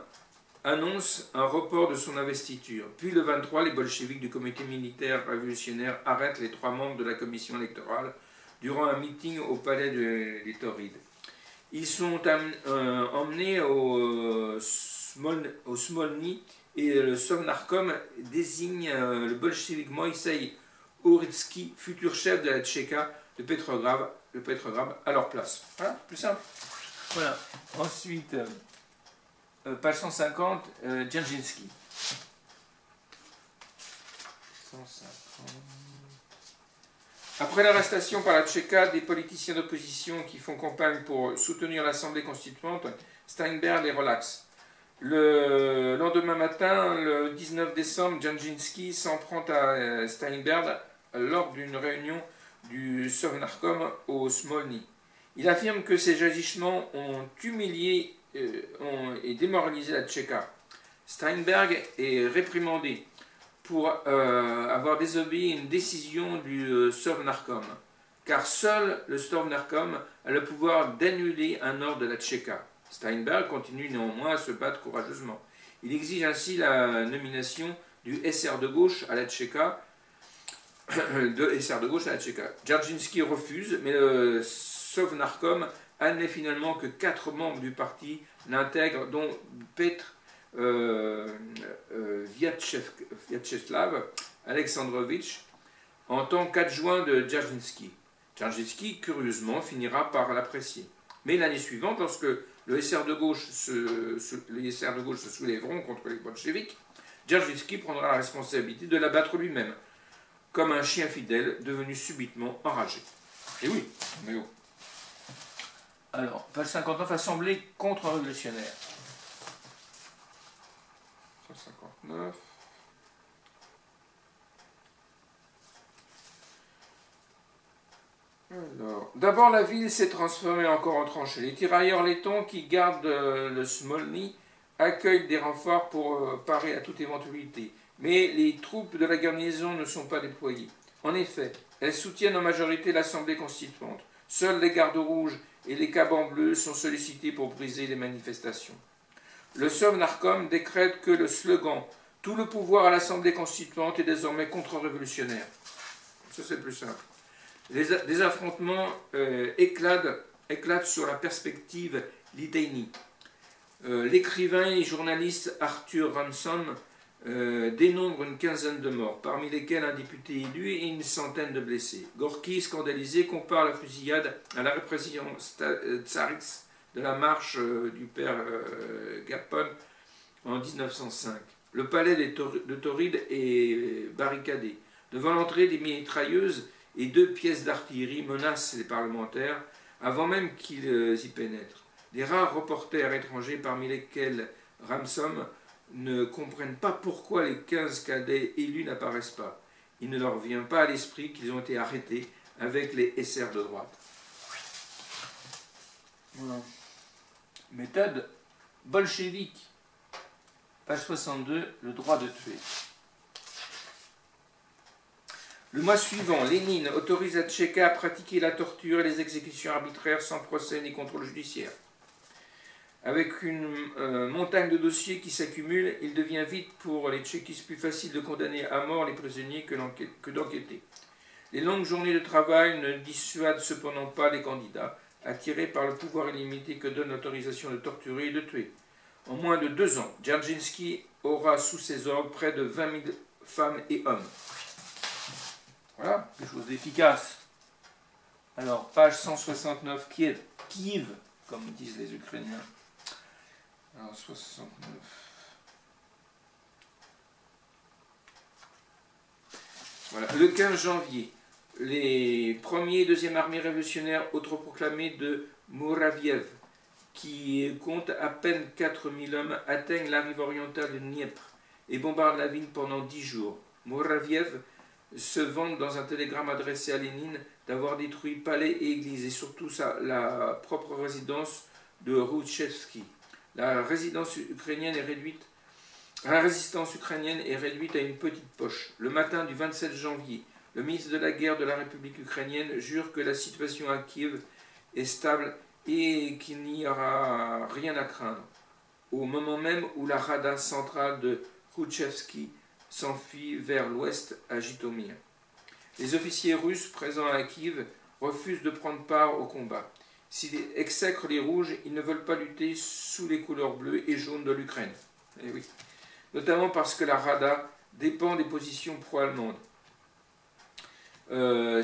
annonce un report de son investiture. Puis le 23, les bolcheviks du comité militaire révolutionnaire arrêtent les 3 membres de la commission électorale durant un meeting au palais des Taurides. Ils sont emmenés au Smolny et le Sovnarkom désigne le bolchevique Moïsseï Ouritsky, futur chef de la Tchéka de Petrograd à leur place. Voilà, plus simple. Voilà. Ensuite, page 150, Dzerzhinsky. 150. Après l'arrestation par la Tchéka des politiciens d'opposition qui font campagne pour soutenir l'Assemblée constituante, Steinberg les relaxe. Le lendemain matin, le 19 décembre, Dzerzhinsky s'en prend à Steinberg lors d'une réunion du Sovnarkom au Smolny. Il affirme que ces agissements ont humilié et démoralisé la Tchéka. Steinberg est réprimandé pour avoir désobéi à une décision du Sovnarkom, car seul le Sovnarkom a le pouvoir d'annuler un ordre de la Tchéka. Steinberg continue néanmoins à se battre courageusement. Il exige ainsi la nomination du SR de gauche à la Tchéka, Dzerzhinsky refuse, mais le Sovnarkom admet finalement que 4 membres du parti l'intègrent, dont Petr Vyacheslav Alexandrovitch, en tant qu'adjoint de Dzerzhinsky. Dzerzhinsky, curieusement, finira par l'apprécier. Mais l'année suivante, lorsque les SR de gauche se soulèveront contre les bolcheviks, Dzerzhinsky prendra la responsabilité de l'abattre lui-même, comme un chien fidèle devenu subitement enragé. Et oui, mais oh. Alors, page 59, Assemblée contre-révolutionnaire. 159. Alors, d'abord, la ville s'est transformée encore en tranchée. Les tirailleurs lettons qui gardent le Smolny accueillent des renforts pour parer à toute éventualité. Mais les troupes de la garnison ne sont pas déployées. En effet, elles soutiennent en majorité l'Assemblée constituante. Seuls les gardes rouges et les cabans bleus sont sollicités pour briser les manifestations. Le Sovnarkom décrète que le slogan « Tout le pouvoir à l'Assemblée constituante est désormais contre-révolutionnaire ». Ça, c'est le plus simple. Des affrontements éclatent sur la perspective Liteini. L'écrivain et journaliste Arthur Ransom dénombre une quinzaine de morts, parmi lesquels un député élu et une centaine de blessés. Gorky, scandalisé, compare la fusillade à la répression tsariste de la marche du père Gapon en 1905. Le palais de Tauride est barricadé. Devant l'entrée, des mitrailleuses et 2 pièces d'artillerie menacent les parlementaires avant même qu'ils y pénètrent. Les rares reporters étrangers, parmi lesquels Ransom, ne comprennent pas pourquoi les 15 cadets élus n'apparaissent pas. Il ne leur vient pas à l'esprit qu'ils ont été arrêtés avec les SR de droite. Voilà. Méthode bolchevique. Page 62, le droit de tuer. Le mois suivant, Lénine autorise la Tchéka à pratiquer la torture et les exécutions arbitraires sans procès ni contrôle judiciaire. Avec une montagne de dossiers qui s'accumulent, il devient vite pour les tchékistes plus facile de condamner à mort les prisonniers que d'enquêter. Les longues journées de travail ne dissuadent cependant pas les candidats, attirés par le pouvoir illimité que donne l'autorisation de torturer et de tuer. En moins de 2 ans, Dzerzhinsky aura sous ses ordres près de 20 000 femmes et hommes. Voilà, quelque chose d'efficace. Alors, page 169, Kiev, comme disent les Ukrainiens. Alors, 69. Voilà, le 15 janvier, les 1er et 2e armées révolutionnaires autoproclamées de Muraviev, qui comptent à peine 4000 hommes, atteignent la rive orientale de Dniepr et bombardent la ville pendant 10 jours. Muraviev se vante dans un télégramme adressé à Lénine d'avoir détruit palais et églises et surtout la propre résidence de Rouchevski. La résistance ukrainienne est réduite à une petite poche. Le matin du 27 janvier, le ministre de la guerre de la République ukrainienne jure que la situation à Kiev est stable et qu'il n'y aura rien à craindre. Au moment même où la rada centrale de Rouchevski s'enfuit vers l'ouest à Jitomir. Les officiers russes présents à Kiev refusent de prendre part au combat. S'ils exècrent les rouges, ils ne veulent pas lutter sous les couleurs bleues et jaunes de l'Ukraine. Eh oui. Notamment parce que la Rada dépend des positions pro-allemandes.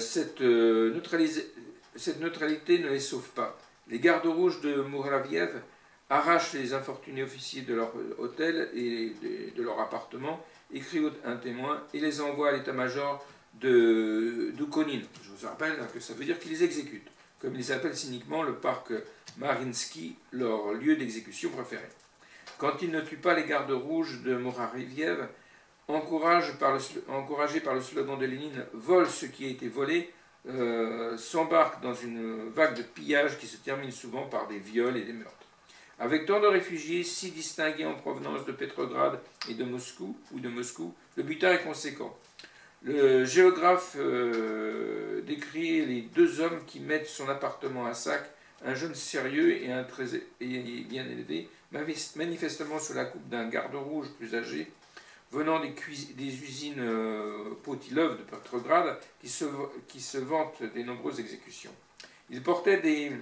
Cette neutralité ne les sauve pas. Les gardes rouges de Muraviev arrache les infortunés officiers de leur hôtel et de leur appartement, écrit un témoin et les envoie à l'état-major de Konin. Je vous rappelle que ça veut dire qu'ils les exécutent, comme ils appellent cyniquement le parc Mariinsky, leur lieu d'exécution préféré. Quand ils ne tuent pas les gardes rouges de Muraviev, encouragés par le slogan de Lénine « Vole ce qui a été volé », s'embarquent dans une vague de pillage qui se termine souvent par des viols et des meurtres. Avec tant de réfugiés si distingués en provenance de Petrograd et de Moscou, le butin est conséquent. Le géographe décrit les deux hommes qui mettent son appartement à sac, un jeune sérieux et un très bien élevé, manifestement sous la coupe d'un garde rouge plus âgé, venant des usines Potilov de Petrograd, qui se vantent des nombreuses exécutions. Il portait des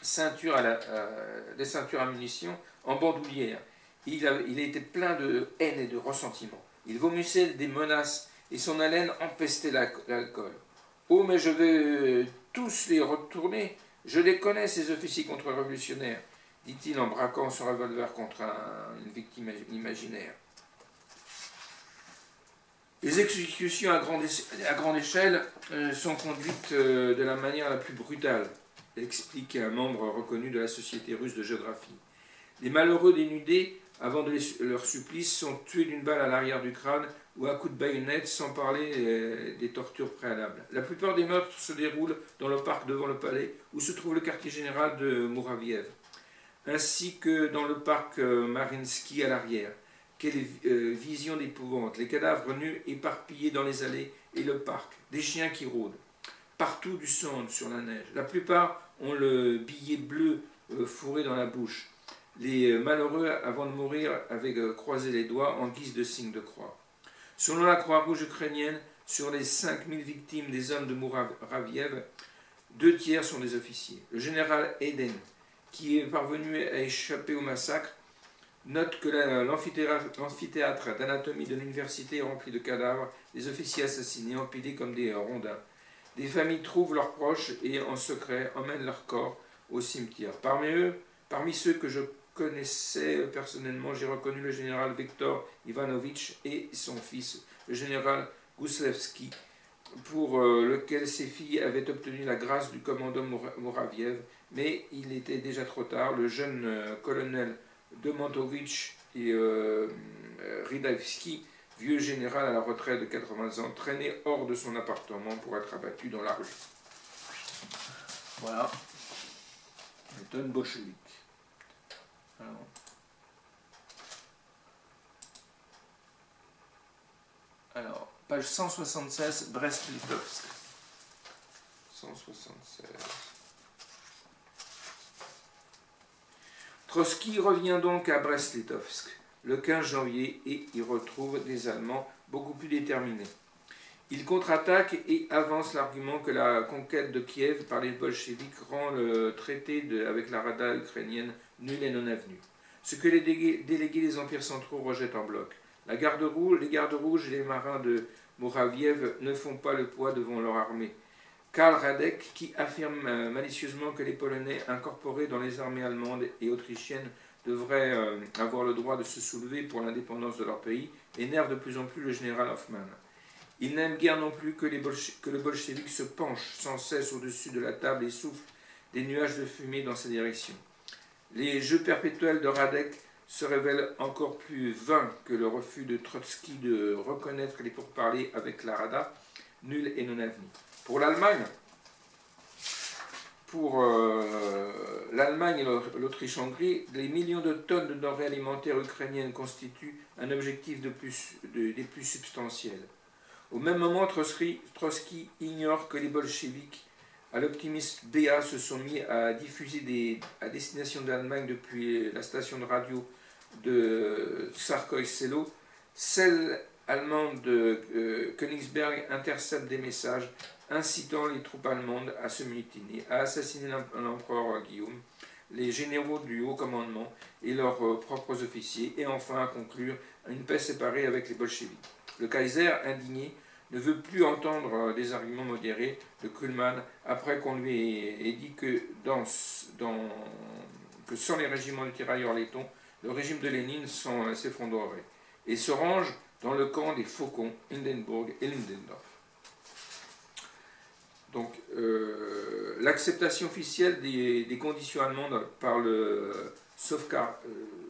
ceintures à munitions en bandoulière. Il était plein de haine et de ressentiment. Il vomissait des menaces et son haleine empestait l'alcool. « Oh, mais je vais tous les retourner. Je les connais, ces officiers contre-révolutionnaires, dit-il en braquant son revolver contre une victime imaginaire. Les exécutions à grande échelle sont conduites de la manière la plus brutale, explique un membre reconnu de la Société russe de géographie. Les malheureux dénudés, avant leur supplice, sont tués d'une balle à l'arrière du crâne ou à coups de baïonnette, sans parler des tortures préalables. La plupart des meurtres se déroulent dans le parc devant le palais, où se trouve le quartier général de Muraviev, ainsi que dans le parc Mariinsky à l'arrière. Quelle vision d'épouvante! Les cadavres nus éparpillés dans les allées et le parc, des chiens qui rôdent. Partout du sang sur la neige. La plupart ont le billet bleu fourré dans la bouche. Les malheureux, avant de mourir, avaient croisé les doigts en guise de signe de croix. Selon la Croix-Rouge ukrainienne, sur les 5000 victimes des hommes de Muraviev, 2 tiers sont des officiers. Le général Eden, qui est parvenu à échapper au massacre, note que l'amphithéâtre d'anatomie de l'université est rempli de cadavres, des officiers assassinés, empilés comme des rondins. Des familles trouvent leurs proches et, en secret, emmènent leurs corps au cimetière. Parmi ceux que je connaissais personnellement, j'ai reconnu le général Viktor Ivanovitch et son fils, le général Gouslevski, pour lequel ses filles avaient obtenu la grâce du commandant Muraviev, mais il était déjà trop tard. Le jeune colonel Domontovitch et Ridavski, vieux général à la retraite de 80 ans, traîné hors de son appartement pour être abattu dans la rue. Voilà. Méthode bolchevique. Alors, page 176, Brest-Litovsk. 176. Trotsky revient donc à Brest-Litovsk le 15 janvier et y retrouve des Allemands beaucoup plus déterminés. Il contre-attaque et avance l'argument que la conquête de Kiev par les bolcheviks rend le traité avec la Rada ukrainienne nul et non avenu. Ce que les délégués des empires centraux rejettent en bloc. Les gardes rouges et les marins de Muraviev ne font pas le poids devant leur armée. Karl Radek, qui affirme malicieusement que les Polonais incorporés dans les armées allemandes et autrichiennes devraient avoir le droit de se soulever pour l'indépendance de leur pays, énerve de plus en plus le général Hoffmann. Il n'aime guère non plus que le bolchevique se penche sans cesse au-dessus de la table et souffle des nuages de fumée dans sa direction. Les jeux perpétuels de Radek se révèlent encore plus vains que le refus de Trotsky de reconnaître les pourparlers avec la Rada, nul et non avenu. Pour l'Allemagne et l'Autriche-Hongrie, les millions de tonnes de denrées alimentaires ukrainiennes constituent un objectif des plus substantiels. Au même moment, Trotsky ignore que les bolcheviks, à l'optimiste BA, se sont mis à diffuser à destination de l'Allemagne depuis la station de radio de Tsarskoye Selo. Celle allemande de Königsberg intercepte des messages incitant les troupes allemandes à se mutiner, à assassiner l'empereur Guillaume, les généraux du haut commandement et leurs propres officiers, et enfin à conclure une paix séparée avec les bolcheviks. Le Kaiser, indigné, ne veut plus entendre des arguments modérés de Kuhlmann après qu'on lui ait dit que dans que sans les régiments de tirailleurs lettons, le régime de Lénine s'effondrerait, et se range dans le camp des Faucons, Hindenburg et Ludendorff. Donc, l'acceptation officielle des conditions allemandes par le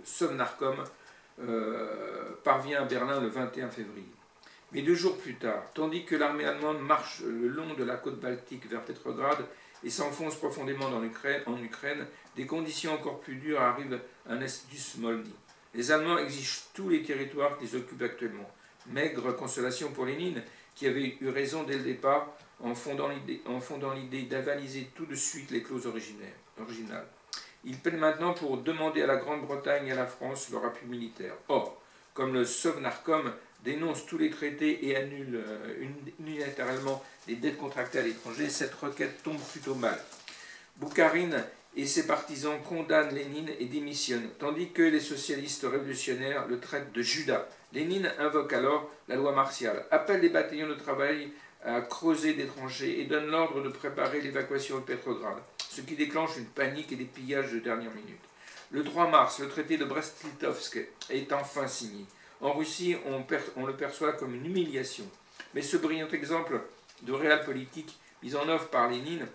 Sovnarkom parvient à Berlin le 21 février. Mais 2 jours plus tard, tandis que l'armée allemande marche le long de la côte baltique vers Petrograd et s'enfonce profondément en Ukraine, des conditions encore plus dures arrivent à l'est du Smolny. Les Allemands exigent tous les territoires qu'ils occupent actuellement. Maigre consolation pour Lénine, qui avait eu raison dès le départ en fondant l'idée d'avaliser tout de suite les clauses originales. Il peine maintenant pour demander à la Grande-Bretagne et à la France leur appui militaire. Or, comme le Sovnarkom dénonce tous les traités et annule unilatéralement les dettes contractées à l'étranger, cette requête tombe plutôt mal. Boukharine et ses partisans condamnent Lénine et démissionnent, tandis que les socialistes révolutionnaires le traitent de Judas. Lénine invoque alors la loi martiale, appelle les bataillons de travail à creuser des tranchées et donne l'ordre de préparer l'évacuation de Petrograd, ce qui déclenche une panique et des pillages de dernière minute. Le 3 mars, le traité de Brest-Litovsk est enfin signé. En Russie, on le perçoit comme une humiliation. Mais ce brillant exemple de réel politique mis en œuvre par Lénine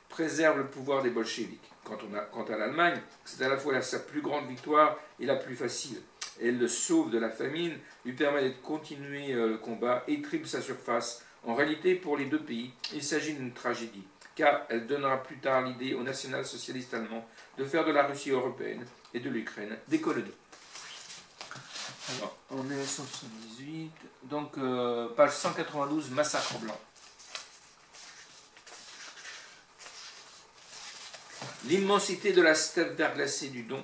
préserve le pouvoir des bolcheviks. Quant à l'Allemagne, c'est à la fois sa plus grande victoire et la plus facile. Elle le sauve de la famine, lui permet de continuer le combat et triple sa surface. En réalité, pour les 2 pays, il s'agit d'une tragédie, car elle donnera plus tard l'idée aux national-socialistes allemands de faire de la Russie européenne et de l'Ukraine des colonies. Alors, on est à 178, donc page 192, Massacre blanc. L'immensité de la steppe verglacée du Don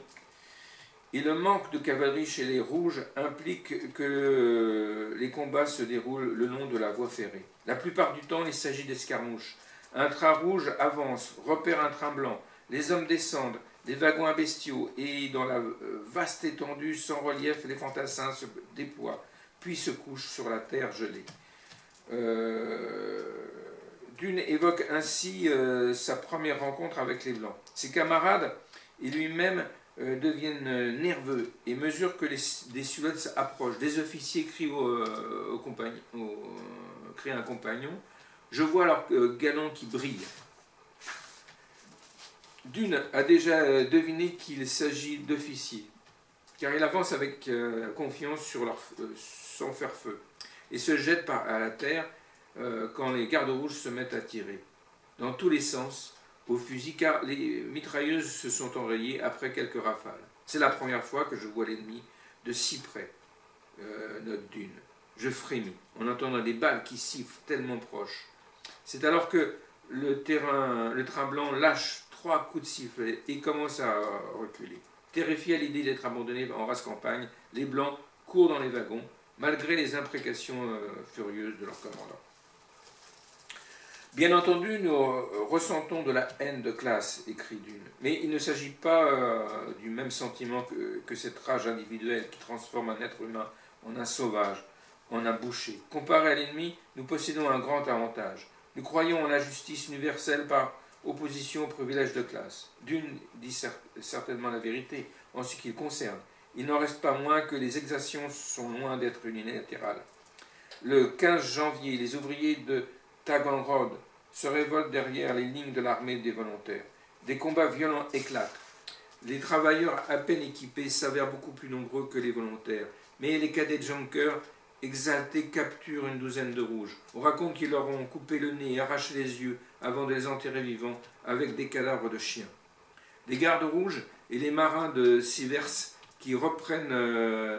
et le manque de cavalerie chez les Rouges impliquent que les combats se déroulent le long de la voie ferrée. La plupart du temps, il s'agit d'escarmouches. Un train rouge avance, repère un train blanc. Les hommes descendent, des wagons à bestiaux, et dans la vaste étendue sans relief, les fantassins se déploient, puis se couchent sur la terre gelée. Dune évoque ainsi sa première rencontre avec les Blancs. Ses camarades et lui-même deviennent nerveux et mesurent que des silhouettes s'approchent. Des officiers crient crient à un compagnon « Je vois leur galon qui brille ». Dune a déjà deviné qu'il s'agit d'officiers, car il avance avec confiance sans faire feu, et se jette à la terre quand les gardes rouges se mettent à tirer, dans tous les sens, au fusil, car les mitrailleuses se sont enrayées après quelques rafales. C'est la première fois que je vois l'ennemi de si près, note Dune. Je frémis en entendant des balles qui sifflent tellement proches. C'est alors que le train blanc lâche 3 coups de sifflet et commence à reculer. Terrifiés à l'idée d'être abandonnés en race campagne, les Blancs courent dans les wagons, malgré les imprécations furieuses de leur commandant. Bien entendu, nous ressentons de la haine de classe, écrit Dune, mais il ne s'agit pas du même sentiment que cette rage individuelle qui transforme un être humain en un sauvage, en un boucher. Comparé à l'ennemi, nous possédons un grand avantage. Nous croyons en la justice universelle par opposition au privilège de classe. Dune dit certainement la vérité en ce qui le concerne. Il n'en reste pas moins que les exactions sont loin d'être unilatérales. Le 15 janvier, les ouvriers de Taganrog se révoltent derrière les lignes de l'armée des volontaires. Des combats violents éclatent. Les travailleurs à peine équipés s'avèrent beaucoup plus nombreux que les volontaires, mais les cadets de Junker, exaltés, capturent une douzaine de rouges. On raconte qu'ils leur ont coupé le nez et arraché les yeux avant de les enterrer vivants avec des cadavres de chiens. Les gardes rouges et les marins de Sivers qui reprennent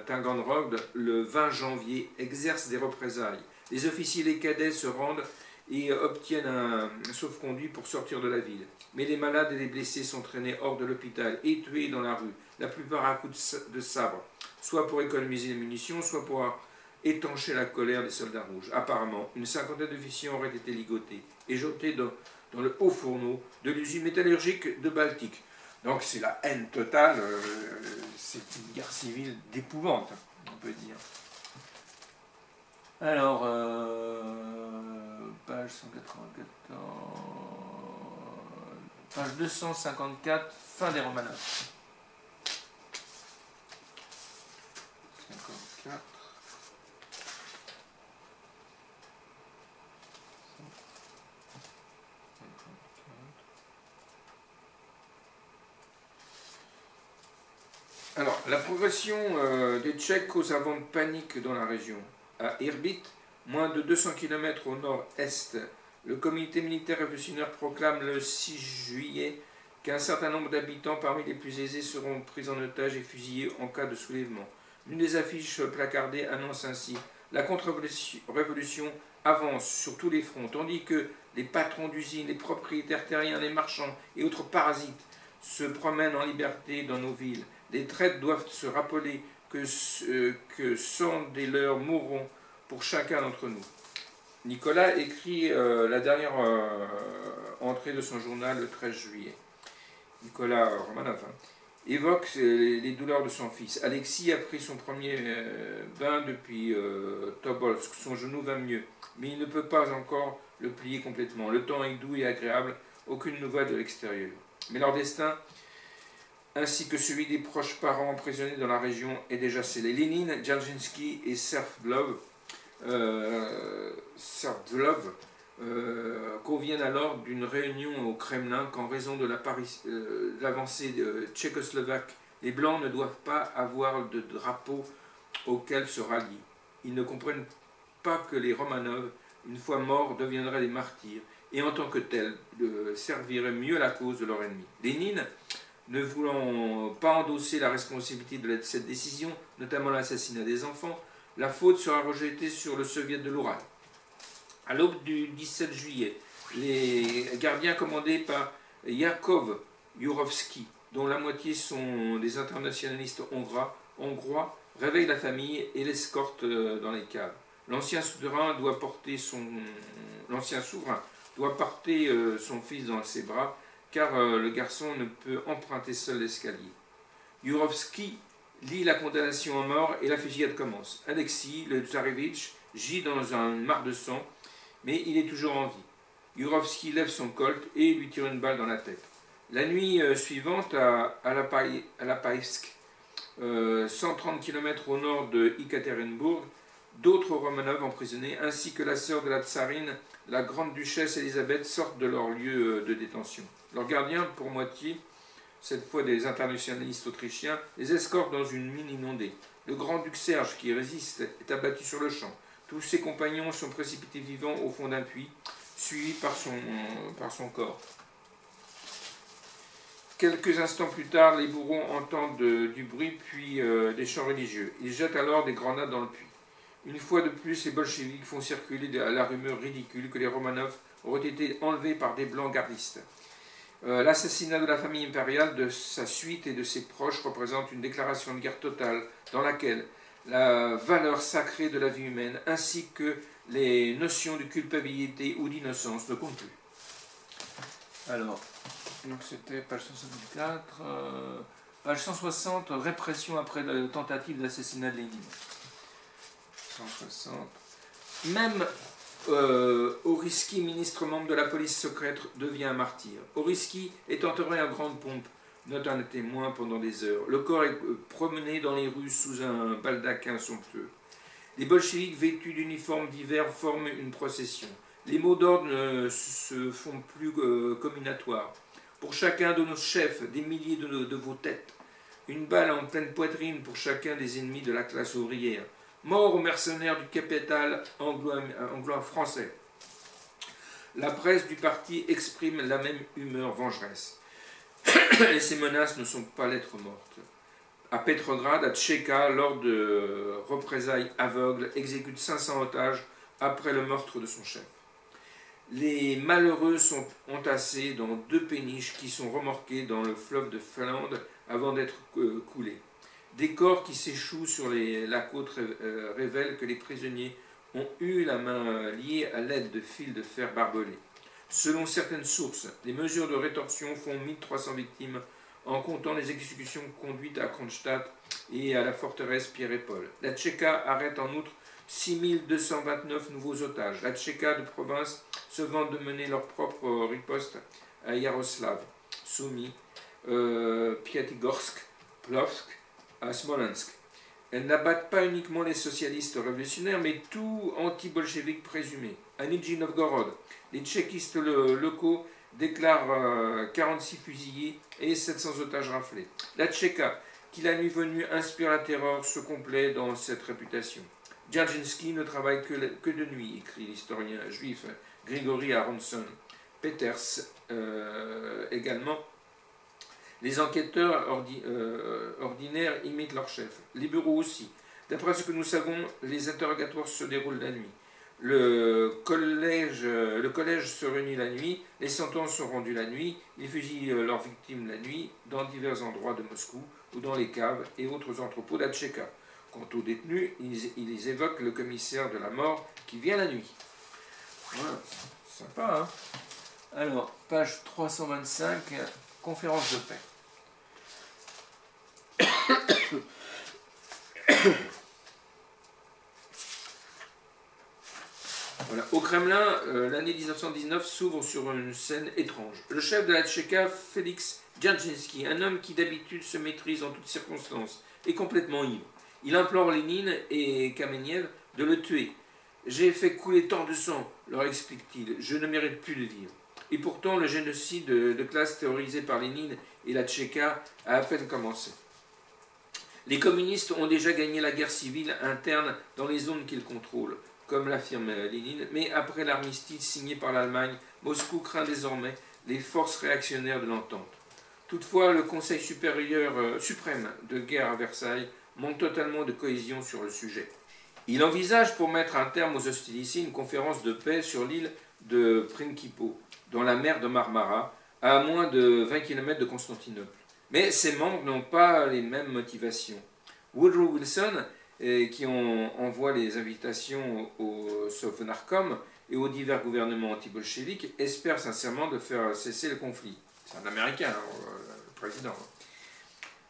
Taganrog le 20 janvier exercent des représailles. Les officiers et les cadets se rendent et obtiennent un sauf-conduit pour sortir de la ville. Mais les malades et les blessés sont traînés hors de l'hôpital et tués dans la rue, la plupart à coups de sabre, soit pour économiser les munitions, soit pour étancher la colère des soldats rouges. Apparemment, une cinquantaine d'officiers auraient été ligotés et jetés dans le haut fourneau de l'usine métallurgique de Baltique. Donc c'est la haine totale, c'est une guerre civile d'épouvante, on peut dire. Alors, page 194, page 254, fin des Romanov. 4. Alors, la progression des Tchèques cause un vent de panique dans la région. À Irbit, moins de 200 km au nord-est, le comité militaire révolutionnaire proclame le 6 juillet qu'un certain nombre d'habitants parmi les plus aisés seront pris en otage et fusillés en cas de soulèvement. L'une des affiches placardées annonce ainsi « La contre-révolution avance sur tous les fronts, tandis que les patrons d'usines, les propriétaires terriens, les marchands et autres parasites se promènent en liberté dans nos villes. Les traîtres doivent se rappeler que 100 des leurs mourront pour chacun d'entre nous. » Nicolas écrit la dernière entrée de son journal le 13 juillet. Nicolas Romanov évoque les douleurs de son fils. Alexis a pris son premier bain depuis Tobolsk. Son genou va mieux, mais il ne peut pas encore le plier complètement. Le temps est doux et agréable, aucune nouvelle de l'extérieur. Mais leur destin, ainsi que celui des proches parents emprisonnés dans la région, est déjà scellé. Lénine, Dzerzhinsky et Sverdlov conviennent alors d'une réunion au Kremlin qu'en raison de l'avancée tchécoslovaque, les Blancs ne doivent pas avoir de drapeau auquel se rallier. Ils ne comprennent pas que les Romanov, une fois morts, deviendraient des martyrs et en tant que tels serviraient mieux la cause de leur ennemi. Lénine, ne voulant pas endosser la responsabilité de cette décision, notamment l'assassinat des enfants, la faute sera rejetée sur le soviet de l'Oural. À l'aube du 17 juillet, les gardiens commandés par Yakov Jurovski, dont la moitié sont des internationalistes hongrois, réveillent la famille et l'escortent dans les caves. L'ancien souverain doit porter son fils dans ses bras, car le garçon ne peut emprunter seul l'escalier. Jurovski lit la condamnation à mort et la fusillade commence. Alexis, le tsarevitch, gît dans un mar de sang, mais il est toujours en vie. Jurovski lève son colt et lui tire une balle dans la tête. La nuit suivante, à Alapaïsk, 130 km au nord de Ekaterinbourg, d'autres Romanov emprisonnés, ainsi que la sœur de la tsarine, la grande-duchesse Elisabeth, sortent de leur lieu de détention. Leurs gardiens, pour moitié, cette fois des internationalistes autrichiens, les escortent dans une mine inondée. Le grand-duc Serge, qui résiste, est abattu sur le champ. Tous ses compagnons sont précipités vivants au fond d'un puits, suivis par son corps. Quelques instants plus tard, les bourreaux entendent du bruit puis des chants religieux. Ils jettent alors des grenades dans le puits. Une fois de plus, les bolcheviks font circuler la rumeur ridicule que les Romanov auraient été enlevés par des blancs gardistes. L'assassinat de la famille impériale, de sa suite et de ses proches représente une déclaration de guerre totale dans laquelle la valeur sacrée de la vie humaine ainsi que les notions de culpabilité ou d'innocence ne comptent plus. Alors, donc c'était page 164, page 160, répression après la tentative d'assassinat de Lénine. 160. Même Oryski, ministre membre de la police secrète, devient un martyr. Oryski est enterré en grande pompe, note un témoin pendant des heures. Le corps est promené dans les rues sous un baldaquin somptueux. Les bolcheviks vêtus d'uniformes divers forment une procession. Les mots d'ordre ne se font plus combinatoires. Pour chacun de nos chefs, des milliers de vos têtes. Une balle en pleine poitrine pour chacun des ennemis de la classe ouvrière. Mort aux mercenaires du capital anglo-français. La presse du parti exprime la même humeur vengeresse. Et ces menaces ne sont pas lettres mortes. À Petrograd, à Tchéka, lors de représailles aveugles, exécute 500 otages après le meurtre de son chef. Les malheureux sont entassés dans 2 péniches qui sont remorquées dans le fleuve de Finlande avant d'être coulés. Des corps qui s'échouent sur la côte révèlent que les prisonniers ont eu la main liée à l'aide de fils de fer barbelés. Selon certaines sources, les mesures de rétorsion font 1300 victimes en comptant les exécutions conduites à Kronstadt et à la forteresse Pierre et Paul. La Tchéka arrête en outre 6229 nouveaux otages. La Tchéka de province se vante de mener leur propre riposte à Yaroslav, Soumy, Piatigorsk, Plovsk, à Smolensk. Elles n'abattent pas uniquement les socialistes révolutionnaires, mais tout anti-bolchevique présumé. À Nijni-Novgorod, les tchéquistes locaux déclarent 46 fusillés et 700 otages raflés. La Tchéka, qui la nuit venue inspire la terreur, se complaît dans cette réputation. Dzerzhinsky ne travaille que de nuit, écrit l'historien juif Grigory Aronson. Peters également. Les enquêteurs ordinaires imitent leur chef. Les bureaux aussi. D'après ce que nous savons, les interrogatoires se déroulent la nuit. Le collège se réunit la nuit, les sentences sont rendues la nuit, ils fusillent leurs victimes la nuit dans divers endroits de Moscou ou dans les caves et autres entrepôts d'Atcheka. Quant aux détenus, ils évoquent le commissaire de la mort qui vient la nuit. Voilà, sympa, hein? Alors, page 325, conférence de paix. Voilà. Au Kremlin, l'année 1919 s'ouvre sur une scène étrange. Le chef de la Tchéka, Félix Dzerzhinsky, un homme qui d'habitude se maîtrise en toutes circonstances, est complètement ivre. Il implore Lénine et Kamenev de le tuer. « J'ai fait couler tant de sang, leur explique-t-il, je ne mérite plus de vivre. » Et pourtant, le génocide de classe théorisé par Lénine et la Tchéka a à peine commencé. Les communistes ont déjà gagné la guerre civile interne dans les zones qu'ils contrôlent, comme l'affirme Lénine, mais après l'armistice signé par l'Allemagne, Moscou craint désormais les forces réactionnaires de l'entente. Toutefois, le Conseil suprême de guerre à Versailles manque totalement de cohésion sur le sujet. Il envisage, pour mettre un terme aux hostilités, une conférence de paix sur l'île de Prinkipo, dans la mer de Marmara, à moins de 20 km de Constantinople. Mais ces membres n'ont pas les mêmes motivations. Woodrow Wilson, qui envoie les invitations au Sovnarkom et aux divers gouvernements anti-bolcheviques, espère sincèrement de faire cesser le conflit. C'est un Américain, le président.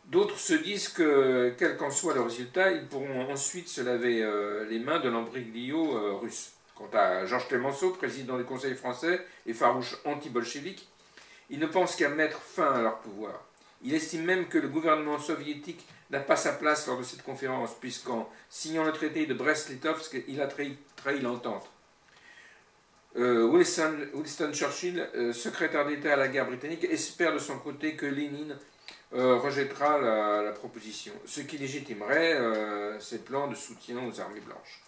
D'autres se disent que, quel qu'en soit le résultat, ils pourront ensuite se laver les mains de l'embroglio russe. Quant à Georges Clemenceau, président du Conseil français et farouche anti-bolchevique, il ne pense qu'à mettre fin à leur pouvoir. Il estime même que le gouvernement soviétique n'a pas sa place lors de cette conférence, puisqu'en signant le traité de Brest-Litovsk, il a trahi l'entente. Winston Churchill, secrétaire d'État à la guerre britannique, espère de son côté que Lénine rejettera la proposition, ce qui légitimerait ses plans de soutien aux armées blanches.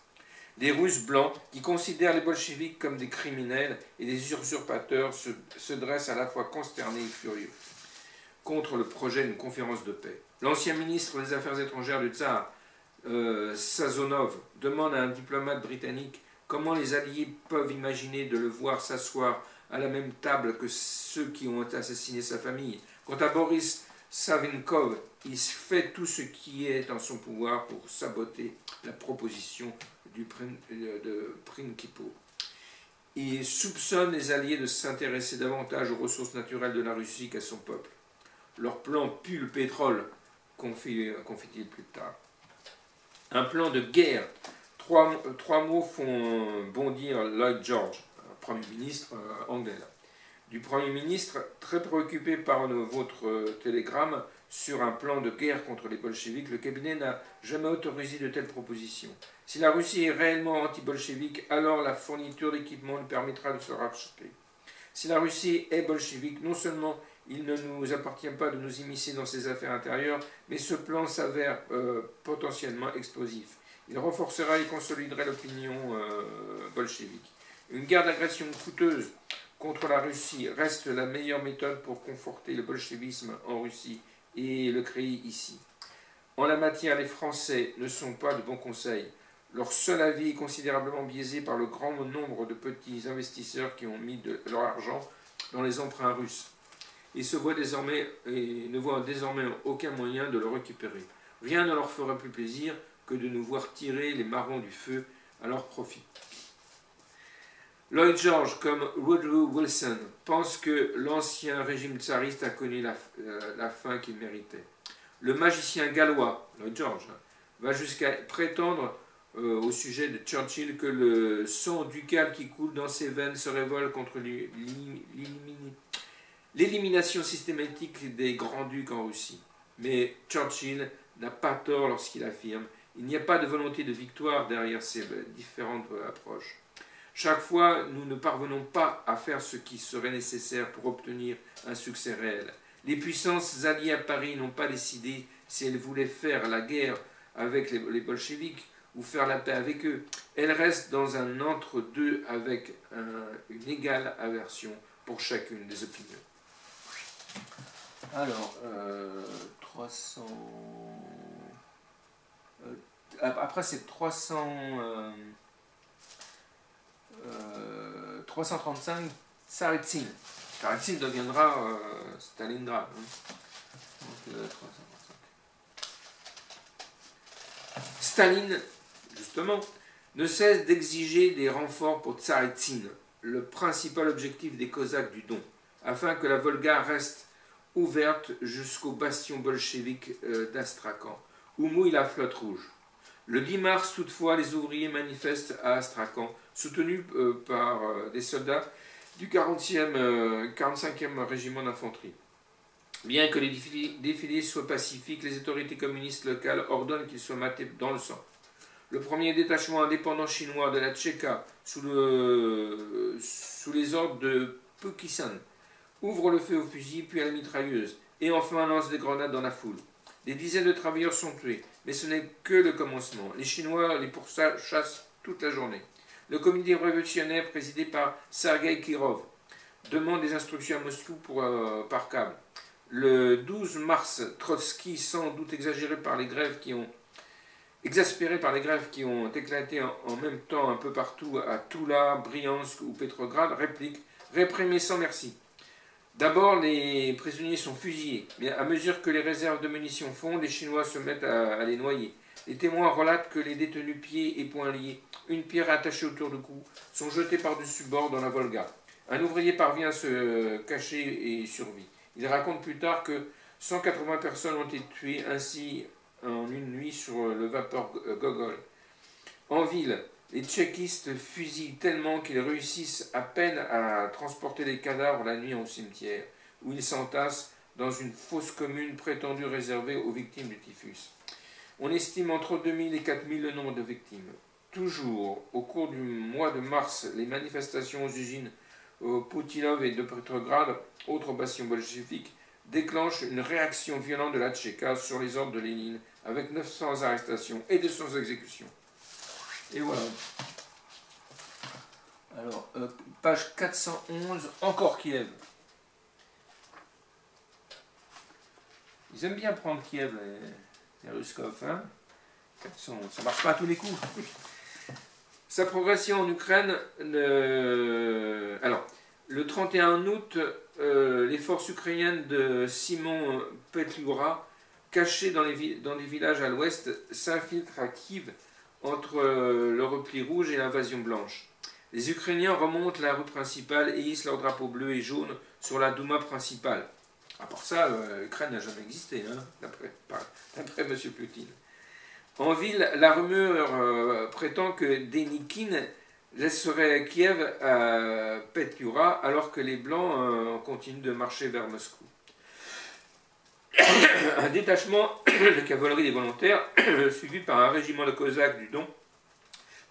Les Russes blancs, qui considèrent les bolcheviks comme des criminels et des usurpateurs, se dressent à la fois consternés et furieux contre le projet d'une conférence de paix. L'ancien ministre des Affaires étrangères du Tsar, Sazonov, demande à un diplomate britannique comment les Alliés peuvent imaginer de le voir s'asseoir à la même table que ceux qui ont assassiné sa famille. Quant à Boris Savinkov, il fait tout ce qui est en son pouvoir pour saboter la proposition de Prinkipo. Il soupçonne les Alliés de s'intéresser davantage aux ressources naturelles de la Russie qu'à son peuple. Leur plan pue le pétrole, confie-t-il plus tard. Un plan de guerre. Trois mots font bondir Lloyd George, Premier ministre anglais. Du Premier ministre, très préoccupé par votre télégramme sur un plan de guerre contre les bolcheviks, le cabinet n'a jamais autorisé de telles propositions. Si la Russie est réellement anti-bolchevique, alors la fourniture d'équipements lui permettra de se racheter. Si la Russie est bolchevique, non seulement il ne nous appartient pas de nous immiscer dans ses affaires intérieures, mais ce plan s'avère potentiellement explosif. Il renforcera et consoliderait l'opinion bolchevique. Une guerre d'agression coûteuse contre la Russie reste la meilleure méthode pour conforter le bolchevisme en Russie et le créer ici. En la matière, les Français ne sont pas de bons conseils. Leur seul avis est considérablement biaisé par le grand nombre de petits investisseurs qui ont mis de leur argent dans les emprunts russes et ne voient désormais aucun moyen de le récupérer. Rien ne leur ferait plus plaisir que de nous voir tirer les marrons du feu à leur profit. Lloyd George, comme Woodrow Wilson, pense que l'ancien régime tsariste a connu la fin qu'il méritait. Le magicien gallois, Lloyd George, va jusqu'à prétendre au sujet de Churchill que le sang ducal qui coule dans ses veines se révolte contre l'élimination systématique des grands-ducs en Russie. Mais Churchill n'a pas tort lorsqu'il affirme Il n'y a pas de volonté de victoire derrière ces différentes approches. Chaque fois, nous ne parvenons pas à faire ce qui serait nécessaire pour obtenir un succès réel. Les puissances alliées à Paris n'ont pas décidé si elles voulaient faire la guerre avec les bolcheviks ou faire la paix avec eux. Elles restent dans un entre-deux avec une égale aversion pour chacune des opinions. Alors, 300... après c'est 335, Tsaritsyne. Tsaritsyne deviendra Stalingrad. Donc, 335. Staline, justement, ne cesse d'exiger des renforts pour Tsaritsyne, le principal objectif des Cosaques du Don, afin que la Volga reste ouverte jusqu'au bastion bolchevique d'Astrakhan, où mouille la flotte rouge. Le 10 mars, toutefois, les ouvriers manifestent à Astrakhan, soutenus par des soldats du 45e régiment d'infanterie. Bien que les défilés soient pacifiques, les autorités communistes locales ordonnent qu'ils soient matés dans le sang. Le premier détachement indépendant chinois de la Tchéka, sous les ordres de Pukisan, ouvre le feu au fusil puis à la mitrailleuse, et enfin lance des grenades dans la foule. Des dizaines de travailleurs sont tués, mais ce n'est que le commencement. Les Chinois les pourchassent toute la journée. Le comité révolutionnaire, présidé par Sergueï Kirov, demande des instructions à Moscou par câble. Le 12 mars, Trotsky, sans doute exaspéré par les grèves qui ont éclaté en même temps un peu partout à Toula, Briansk ou Petrograd, réplique « Réprimez sans merci ». D'abord, les prisonniers sont fusillés, mais à mesure que les réserves de munitions fondent, les Chinois se mettent à les noyer. Les témoins relatent que les détenus pieds et poings liés, une pierre attachée autour du cou, sont jetés par-dessus bord dans la Volga. Un ouvrier parvient à se cacher et survit. Il raconte plus tard que 180 personnes ont été tuées ainsi en une nuit sur le vapeur Gogol. En ville, les tchéquistes fusillent tellement qu'ils réussissent à peine à transporter les cadavres la nuit au cimetière, où ils s'entassent dans une fosse commune prétendue réservée aux victimes du typhus. On estime entre 2000 et 4000 le nombre de victimes. Toujours, au cours du mois de mars, les manifestations aux usines Poutilov et de Petrograd, autres bastions bolcheviques, déclenchent une réaction violente de la Tchéka sur les ordres de Lénine, avec 900 arrestations et 200 exécutions. Et voilà. Alors, page 411, encore Kiev. Ils aiment bien prendre Kiev, les Ruskov, hein. 411, ça marche pas à tous les coups. Sa progression en Ukraine, alors, le 31 août, les forces ukrainiennes de Simon Petliura, cachées dans des villages à l'ouest, s'infiltrent à Kiev entre le repli rouge et l'invasion blanche. Les Ukrainiens remontent la rue principale et hissent leur drapeau bleu et jaune sur la Douma principale. À part ça, l'Ukraine n'a jamais existé, hein, d'après M. Poutine. En ville, la rumeur prétend que Denikin laisserait Kiev à Petliura alors que les Blancs continuent de marcher vers Moscou. Un détachement de cavalerie des volontaires, suivi par un régiment de Cosaques du Don,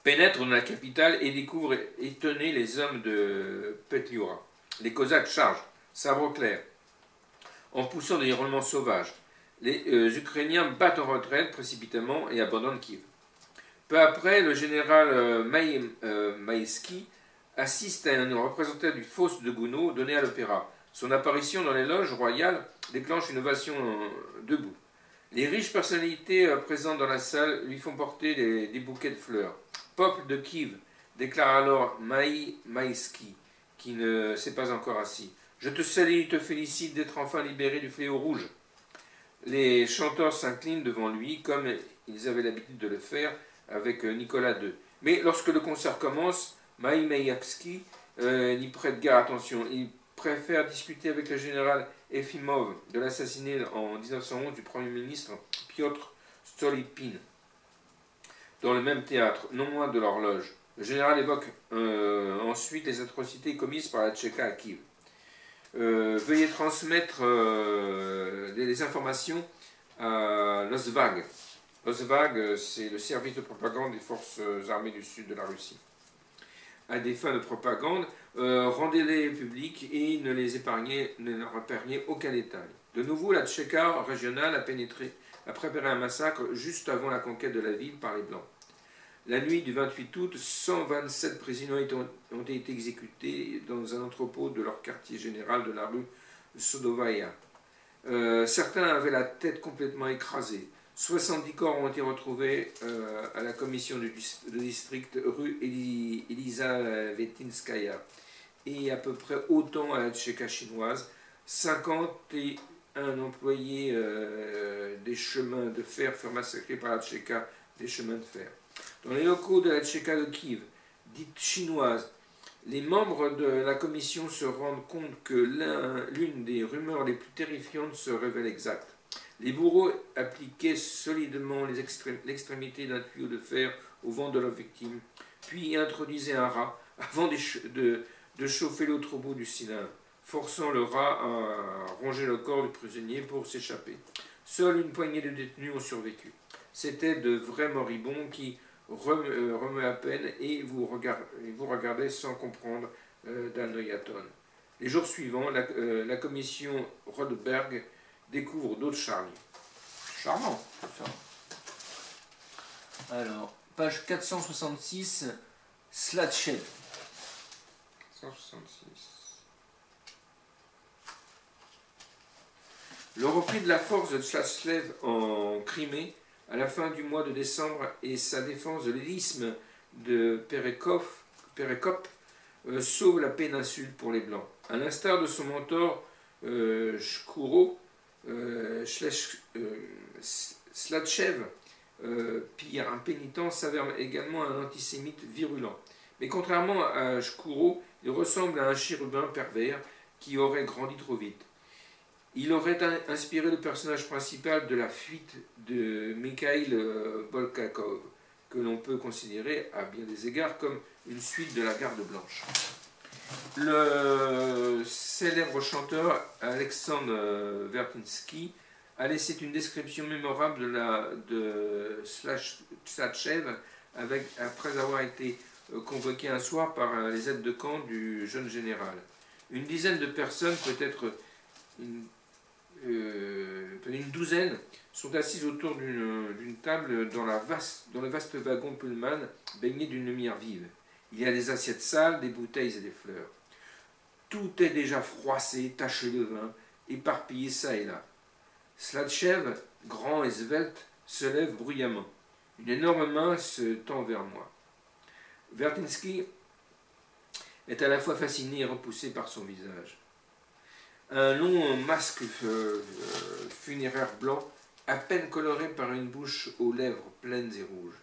pénètre dans la capitale et découvre étonnés les hommes de Petliura. Les Cosaques chargent, sabre clair, en poussant des hurlements sauvages. Les Ukrainiens battent en retraite précipitamment et abandonnent Kiev. Peu après, le général Maïski assiste à un représentant du Faust de Gounod donné à l'opéra. Son apparition dans les loges royales déclenche une ovation debout. Les riches personnalités présentes dans la salle lui font porter des bouquets de fleurs. Peuple de Kiev, déclare alors Maïski, qui ne s'est pas encore assis. Je te salue et te félicite d'être enfin libéré du fléau rouge. Les chanteurs s'inclinent devant lui, comme ils avaient l'habitude de le faire avec Nicolas II. Mais lorsque le concert commence, Maïski n'y prête guère attention. Il préfère discuter avec le général Efimov de l'assassinat en 1911 du Premier ministre Piotr Stolypine dans le même théâtre, non loin de l'horloge. Le général évoque ensuite les atrocités commises par la Tchéka à Kiev. Veuillez transmettre des informations à Losvag. OSVAG, c'est le service de propagande des forces armées du sud de la Russie. À des fins de propagande, rendez-les publics et ne leur épargnez aucun détail. De nouveau, la Tchéka régionale a préparé un massacre juste avant la conquête de la ville par les Blancs. La nuit du 28 août, 127 prisonniers ont été exécutés dans un entrepôt de leur quartier général de la rue Sodovaya. Certains avaient la tête complètement écrasée. 70 corps ont été retrouvés à la commission de district rue Elisavetinskaya et à peu près autant à la Tchéka chinoise. 51 employés des chemins de fer furent massacrés par la Tchéka des chemins de fer. Dans les locaux de la Tchéka de Kiev, dite chinoise, les membres de la commission se rendent compte que l'une des rumeurs les plus terrifiantes se révèle exacte. Les bourreaux appliquaient solidement l'extrémité d'un tuyau de fer au ventre de leur victime, puis introduisaient un rat avant de chauffer l'autre bout du cylindre, forçant le rat à ronger le corps du prisonnier pour s'échapper. Seule une poignée de détenus ont survécu. C'étaient de vrais moribonds qui remuaient à peine et vous regardaient sans comprendre d'un œil atone. Les jours suivants, la commission Rodberg découvre d'autres charniers. Charmant, tout ça. Alors, page 466, Slatchev. 166. Le repris de la force de Slatchev en Crimée à la fin du mois de décembre et sa défense de l'isthme de Perekop sauve la péninsule pour les Blancs. À l'instar de son mentor Shkouro, Slatchev, pire impénitent, s'avère également un antisémite virulent. Mais contrairement à Shkouro, il ressemble à un chérubin pervers qui aurait grandi trop vite. Il aurait inspiré le personnage principal de La Fuite de Mikhail Bulgakov, que l'on peut considérer à bien des égards comme une suite de la Garde Blanche. Le célèbre chanteur Alexandre Vertinsky a laissé une description mémorable de Slatchev après avoir été convoqué un soir par les aides de camp du jeune général. Une dizaine de personnes, peut-être une douzaine, sont assises autour d'une table dans le vaste wagon Pullman baigné d'une lumière vive. Il y a des assiettes sales, des bouteilles et des fleurs. Tout est déjà froissé, taché de vin, éparpillé ça et là. Slatchev, grand et svelte, se lève bruyamment. Une énorme main se tend vers moi. Vertinsky est à la fois fasciné et repoussé par son visage. Un long masque funéraire blanc, à peine coloré par une bouche aux lèvres pleines et rouges.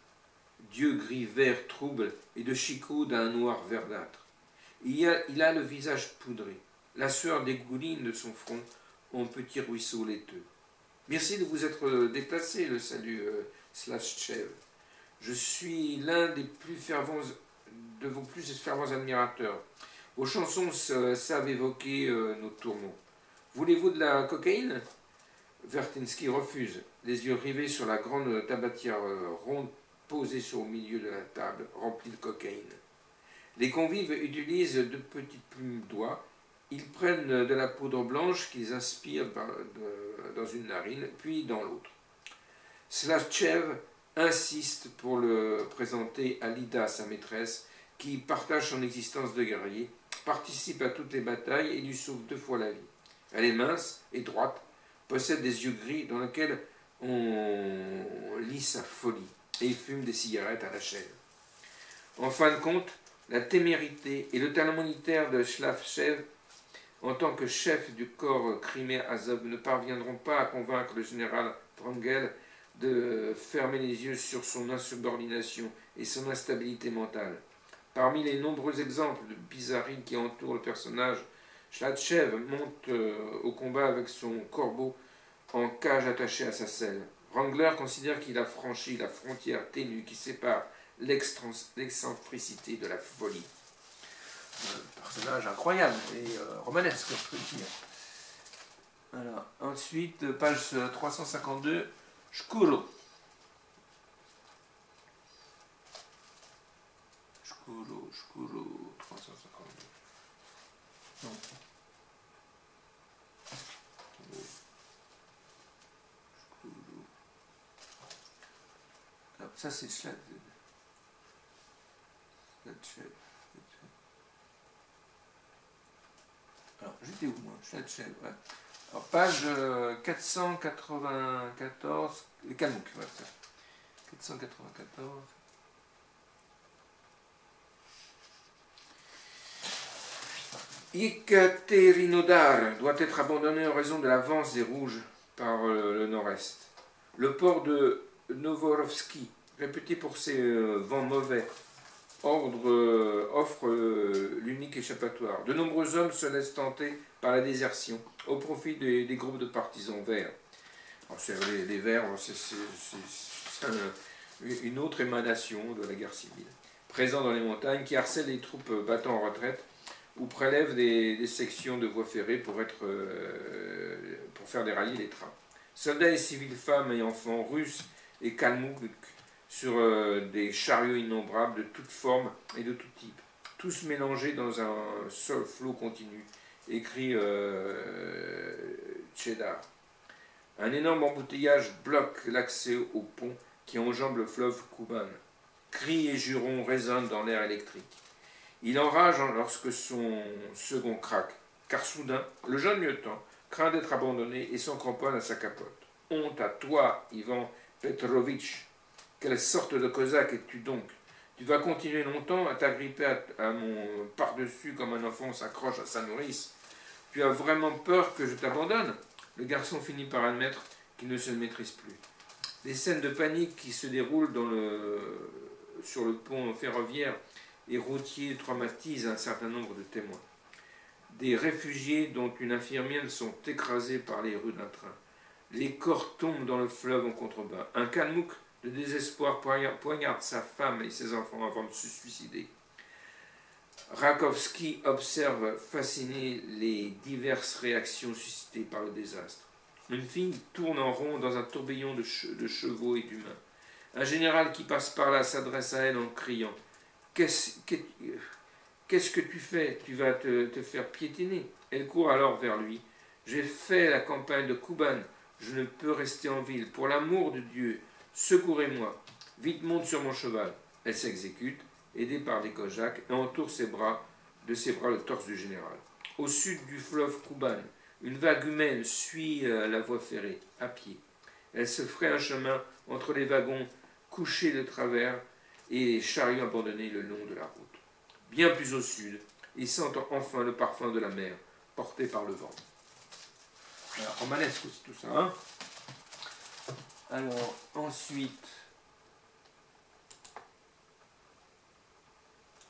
D'yeux gris-vert troubles et de chicots d'un noir verdâtre. Il a le visage poudré. La sueur dégouline de son front en petits ruisseaux laiteux. Merci de vous être déplacé, le salue Slatchev. Je suis l'un de vos plus fervents admirateurs. Vos chansons savent évoquer nos tourments. Voulez-vous de la cocaïne? Vertinsky refuse, les yeux rivés sur la grande tabatière ronde posée sur le milieu de la table, remplie de cocaïne. Les convives utilisent de petites plumes d'oie. Ils prennent de la poudre blanche qu'ils aspirent dans une narine, puis dans l'autre. Slatchev insiste pour le présenter à Lida, sa maîtresse, qui partage son existence de guerrier, participe à toutes les batailles et lui sauve 2 fois la vie. Elle est mince et droite, possède des yeux gris dans lesquels on lit sa folie, et fume des cigarettes à la chaîne. En fin de compte, la témérité et le talent militaire de Slatchev en tant que chef du corps Crimée-Azov ne parviendront pas à convaincre le général Wrangel de fermer les yeux sur son insubordination et son instabilité mentale. Parmi les nombreux exemples de bizarreries qui entourent le personnage, Slatchev monte au combat avec son corbeau en cage attaché à sa selle. Wrangler considère qu'il a franchi la frontière ténue qui sépare l'excentricité de la folie. Un personnage incroyable et romanesque, je peux dire. Voilà. Ensuite, page 352, Shkouro. Shkuro, 352. Non. Alors, ça c'est Sladchev. Alors, j'étais où moi? Sladchev, ouais. Alors, page 494, le Kalmouk, voilà ça. 494. Yekaterinodar doit être abandonné en raison de l'avance des Rouges par le nord-est. Le port de Novorovski, réputé pour ses vents mauvais, offre l'unique échappatoire. De nombreux hommes se laissent tenter par la désertion au profit des groupes de partisans verts. Les verts, c'est une autre émanation de la guerre civile, présent dans les montagnes, qui harcèlent les troupes battant en retraite ou prélèvent des sections de voies ferrées pour faire dérailler les trains. Soldats et civils, femmes et enfants, russes et kalmouks, sur des chariots innombrables de toutes formes et de tout type, tous mélangés dans un seul flot continu, écrit Cheddar. Un énorme embouteillage bloque l'accès au pont qui enjambe le fleuve Kuban. Cris et jurons résonnent dans l'air électrique. Il enrage lorsque son second craque, car soudain, le jeune lieutenant craint d'être abandonné et s'en cramponne à sa capote. Honte à toi, Ivan Petrovitch. Quelle sorte de cosaque es-tu donc? Tu vas continuer longtemps à t'agripper à mon par-dessus comme un enfant s'accroche à sa nourrice. Tu as vraiment peur que je t'abandonne? Le garçon finit par admettre qu'il ne se maîtrise plus. Les scènes de panique qui se déroulent sur le pont ferroviaire et routier traumatisent un certain nombre de témoins. Des réfugiés dont une infirmière sont écrasés par les roues d'un train. Les corps tombent dans le fleuve en contrebas. Un kalmouk de désespoir poignarde sa femme et ses enfants avant de se suicider. Rakovski observe fasciné les diverses réactions suscitées par le désastre. Une fille tourne en rond dans un tourbillon de chevaux et d'humains. Un général qui passe par là s'adresse à elle en criant « Qu'est-ce que tu fais? Tu vas te faire piétiner ?» Elle court alors vers lui. « J'ai fait la campagne de Kuban. Je ne peux rester en ville. Pour l'amour de Dieu, secourez-moi. Vite, monte sur mon cheval. » Elle s'exécute, aidée par des Cosaques, et entoure de ses bras le torse du général. Au sud du fleuve Kuban, une vague humaine suit la voie ferrée, à pied. Elle se ferait un chemin entre les wagons couchés de travers et les chariots abandonnés le long de la route. Bien plus au sud, ils sentent enfin le parfum de la mer, porté par le vent. Alors, romanesque aussi tout ça, hein? Alors, ensuite...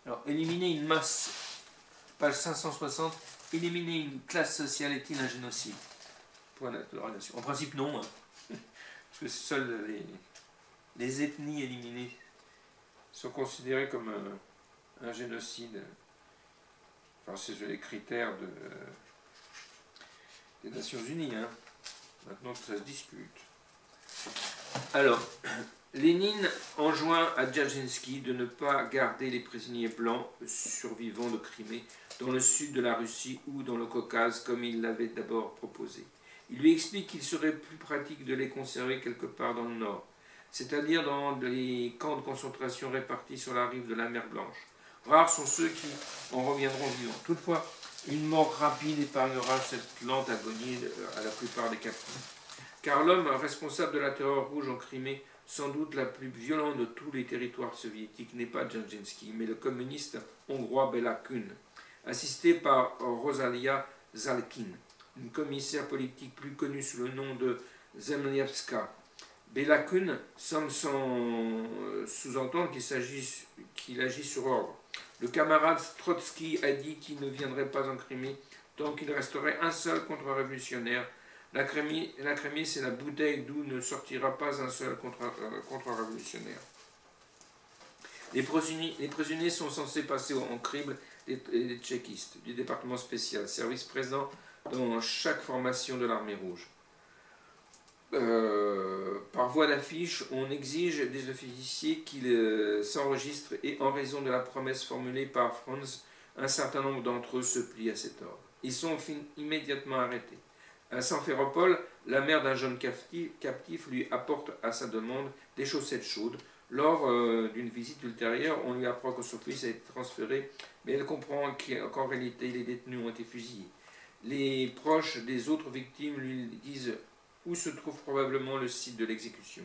Alors, éliminer une masse, page 560, éliminer une classe sociale est-il un génocide? Point d'interrogation. En principe, non, hein. Parce que seules les ethnies éliminées sont considérées comme un génocide. Enfin, c'est les critères des Nations Unies, hein. Maintenant que ça se discute. Alors, Lénine enjoint à Dzerzhinsky de ne pas garder les prisonniers blancs survivants de Crimée dans le sud de la Russie ou dans le Caucase comme il l'avait d'abord proposé. Il lui explique qu'il serait plus pratique de les conserver quelque part dans le nord, c'est-à-dire dans les camps de concentration répartis sur la rive de la mer Blanche. Rares sont ceux qui en reviendront vivants. Toutefois, une mort rapide épargnera cette lente agonie à la plupart des captifs. Car l'homme responsable de la terreur rouge en Crimée, sans doute la plus violente de tous les territoires soviétiques, n'est pas Dzerzhinsky, mais le communiste hongrois Béla Kun, assisté par Rosalia Zalkin, une commissaire politique plus connue sous le nom de Zemlievska. Béla Kun semble sous-entendre qu'il agit sur ordre. Le camarade Trotsky a dit qu'il ne viendrait pas en Crimée tant qu'il resterait un seul contre-révolutionnaire. La Crimée, c'est la bouteille d'où ne sortira pas un seul contre-révolutionnaire. Les prisonniers sont censés passer en crible des tchéquistes du département spécial, service présent dans chaque formation de l'armée rouge. par voie d'affiche, on exige des officiers qu'ils s'enregistrent et en raison de la promesse formulée par Franz, un certain nombre d'entre eux se plient à cet ordre. Ils sont immédiatement arrêtés. À Simferopol, la mère d'un jeune captif lui apporte à sa demande des chaussettes chaudes. Lors d'une visite ultérieure, on lui apprend que son fils a été transféré, mais elle comprend qu'en réalité les détenus ont été fusillés. Les proches des autres victimes lui disent où se trouve probablement le site de l'exécution.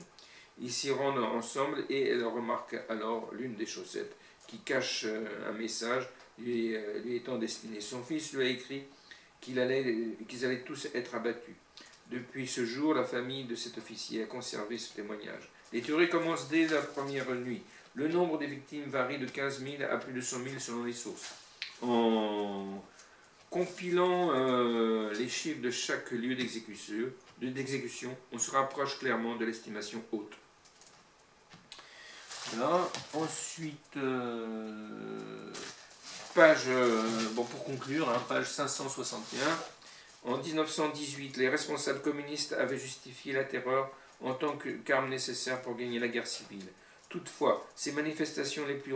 Ils s'y rendent ensemble et elle remarque alors l'une des chaussettes qui cache un message lui étant destiné. Son fils lui a écrit qu'ils allaient tous être abattus. Depuis ce jour, la famille de cet officier a conservé ce témoignage. Les tueries commencent dès la première nuit. Le nombre des victimes varie de 15 000 à plus de 100 000 selon les sources. En compilant les chiffres de chaque lieu d'exécution, on se rapproche clairement de l'estimation haute. Voilà. Ensuite, pour conclure, page 561. En 1918, les responsables communistes avaient justifié la terreur en tant qu'arme nécessaire pour gagner la guerre civile. Toutefois, ces manifestations les plus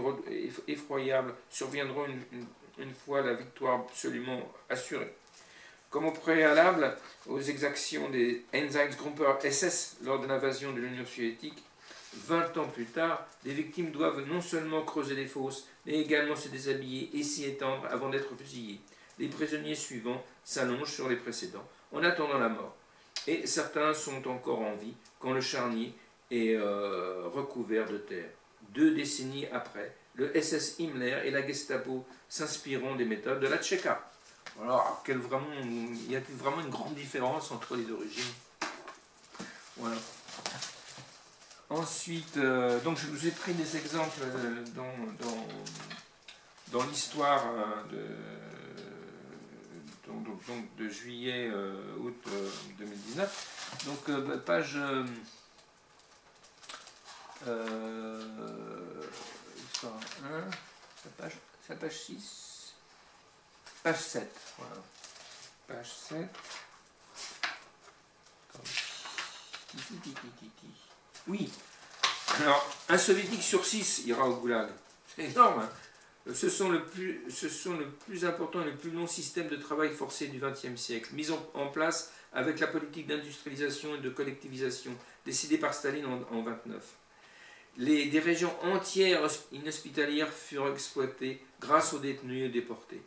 effroyables surviendront une fois la victoire absolument assurée. Comme au préalable aux exactions des Einsatzgruppe SS lors de l'invasion de l'Union soviétique, 20 ans plus tard, les victimes doivent non seulement creuser des fosses, mais également se déshabiller et s'y étendre avant d'être fusillés. Les prisonniers suivants s'allongent sur les précédents en attendant la mort. Et certains sont encore en vie quand le charnier est recouvert de terre. 2 décennies après, le SS Himmler et la Gestapo s'inspireront des méthodes de la Tchéka. Alors, y a-t-il vraiment une grande différence entre les deux régimes? Voilà. Ensuite, donc je vous ai pris des exemples dans l'histoire de juillet, août 2019. Donc, page 6, page 7. Voilà. Page 7. Oui. Alors, un soviétique sur 6 ira au goulag. C'est énorme, hein. Ce sont le plus important et le plus long système de travail forcé du XXe siècle, mis en place avec la politique d'industrialisation et de collectivisation décidée par Staline en 1929. Des régions entières inhospitalières furent exploitées grâce aux détenus et déportés.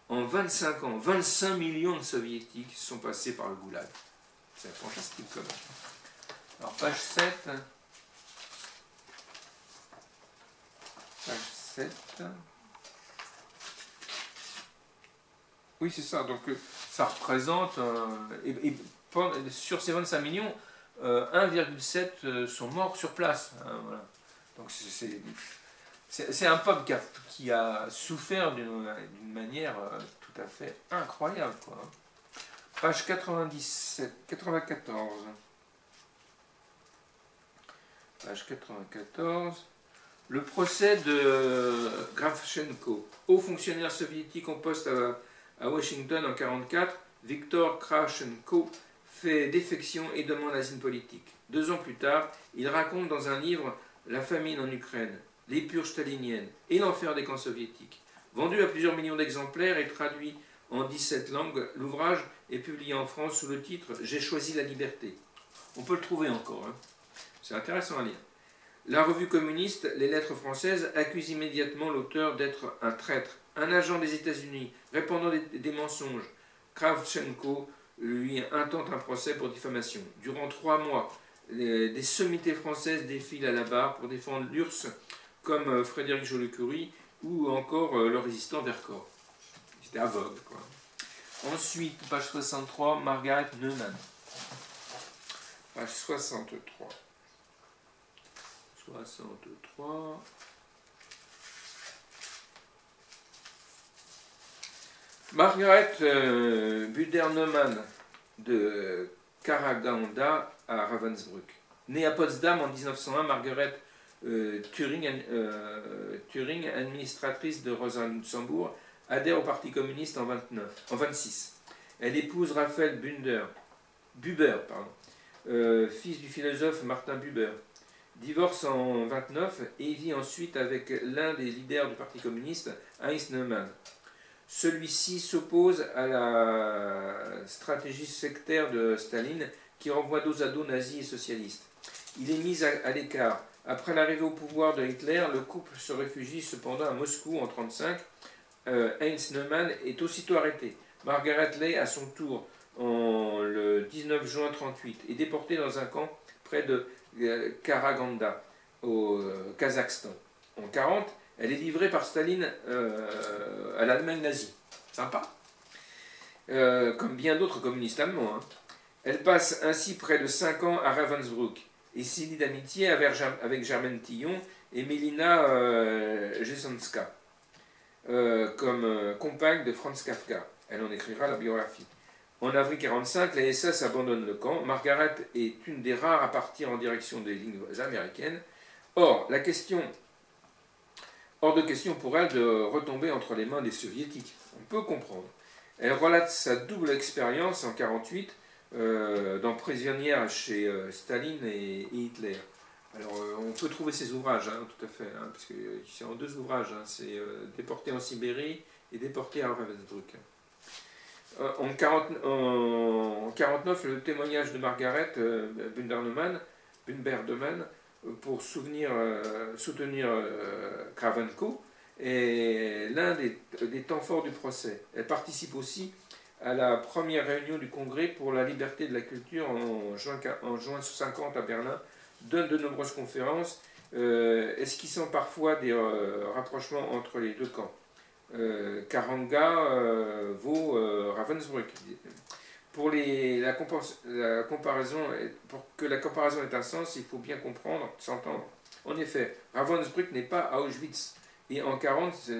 En 25 ans, 25 millions de soviétiques sont passés par le goulag. C'est fantastique quand même. Alors, page 7. Page 7. Oui, c'est ça. Donc, ça représente, sur ces 25 millions, 1,7 sont morts sur place. Voilà. Donc, c'est un peuple qui a souffert d'une manière tout à fait incroyable, quoi. Page 94. Page 94. Le procès de Kravchenko, haut fonctionnaire soviétique en poste à Washington en 1944, Viktor Kravchenko fait défection et demande l'asile politique. 2 ans plus tard, il raconte dans un livre la famine en Ukraine, les purges staliniennes et l'enfer des camps soviétiques. Vendu à plusieurs millions d'exemplaires et traduit en 17 langues, l'ouvrage est publié en France sous le titre « J'ai choisi la liberté ». On peut le trouver encore, hein. C'est intéressant à lire. La revue communiste, Les Lettres françaises, accuse immédiatement l'auteur d'être un traître, un agent des États-Unis, répandant des mensonges. Kravchenko lui intente un procès pour diffamation. Durant 3 mois, des sommités françaises défilent à la barre pour défendre l'URSS, comme Frédéric Joliot-Curie ou encore le résistant Vercors. C'était aveugle, quoi. Ensuite, page 63, Margaret Neumann. Page 63. 63. Margaret Buder-Neumann de Karaganda à Ravensbrück. Née à Potsdam en 1901, Margaret Turing, administratrice de Rosa Luxembourg, adhère au Parti communiste en 1926. Elle épouse Raphaël Buber, fils du philosophe Martin Buber. Divorce en 1929 et vit ensuite avec l'un des leaders du Parti communiste, Heinz Neumann. Celui-ci s'oppose à la stratégie sectaire de Staline qui renvoie dos à dos nazis et socialistes. Il est mis à l'écart. Après l'arrivée au pouvoir de Hitler, le couple se réfugie cependant à Moscou en 1935. Heinz Neumann est aussitôt arrêté. Margaret Ley, à son tour, le 19 juin 1938, est déportée dans un camp près de Karaganda, au Kazakhstan. En 1940, elle est livrée par Staline à l'Allemagne nazie. Sympa. Comme bien d'autres communistes allemands. Hein. Elle passe ainsi près de 5 ans à Ravensbrück et s'y lie d'amitié avec Germaine Tillon et Mélina Jesonska, comme compagne de Franz Kafka. Elle en écrira la biographie. En avril 1945, la SS abandonne le camp. Margaret est une des rares à partir en direction des lignes américaines. Hors de question pour elle de retomber entre les mains des soviétiques. On peut comprendre. Elle relate sa double expérience en 1948 dans Prisonnière chez Staline et Hitler. Alors, on peut trouver ces ouvrages, hein, tout à fait, hein, parce que c'est en 2 ouvrages. Hein, c'est Déporté en Sibérie et Déporté à Ravensbrück. En 1949, le témoignage de Margaret Bunderman pour soutenir Kravchenko est l'un des temps forts du procès. Elle participe aussi à la première réunion du Congrès pour la liberté de la culture en juin 1950 à Berlin, donne de nombreuses conférences, esquissant parfois des rapprochements entre les 2 camps. Karanga vaut Ravensbrück. Pour que la comparaison ait un sens, il faut bien comprendre, s'entendre. En effet, Ravensbrück n'est pas Auschwitz, et en 40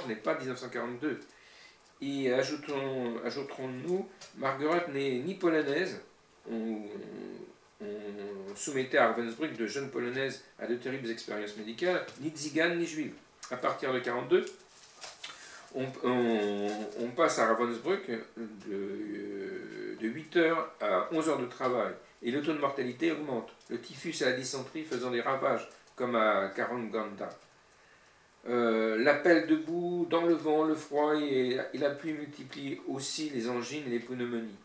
n'est pas 1942. Et ajouterons-nous, Margaret n'est ni polonaise, on soumettait à Ravensbrück de jeunes polonaises à de terribles expériences médicales, ni tzigane ni juive. À partir de 1942, on passe à Ravensbrück de 8 heures à 11 heures de travail et le taux de mortalité augmente. Le typhus et la dysenterie faisant des ravages, comme à Karaganda. L'appel debout, dans le vent, le froid et la pluie multiplient aussi les angines et les pneumonies.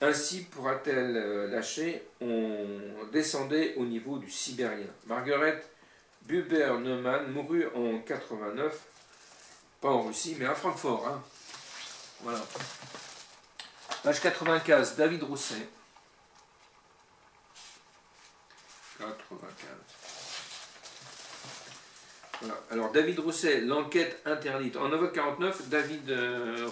Ainsi pourra-t-elle lâcher, on descendait au niveau du sibérien. Margaret Buber-Neumann mourut en 1989. Pas en Russie, mais à Francfort. Hein. Voilà. Page 95, David Rousset. 95. Voilà. Alors, David Rousset, l'enquête interdite. En novembre 1949, David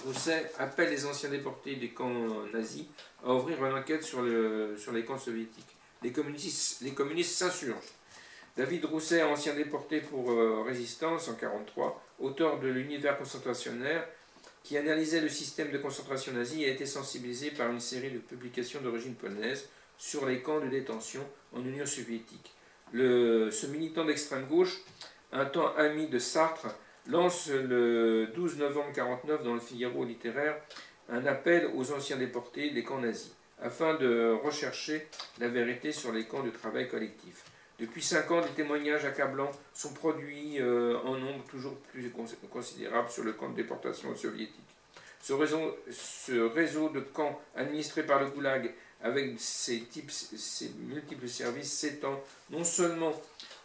Rousset appelle les anciens déportés des camps nazis à ouvrir une enquête sur les camps soviétiques. Les communistes s'insurgent. David Rousset, ancien déporté pour résistance en 1943, auteur de l'univers concentrationnaire, qui analysait le système de concentration nazi, a été sensibilisé par une série de publications d'origine polonaise sur les camps de détention en Union soviétique. Ce militant d'extrême gauche, un temps ami de Sartre, lance le 12 novembre 1949 dans le Figaro littéraire un appel aux anciens déportés des camps nazis, afin de rechercher la vérité sur les camps de travail collectif. Depuis 5 ans, des témoignages accablants sont produits en nombre toujours plus considérable sur le camp de déportation soviétique. Ce réseau de camps administré par le Goulag, avec ses multiples services, s'étend non seulement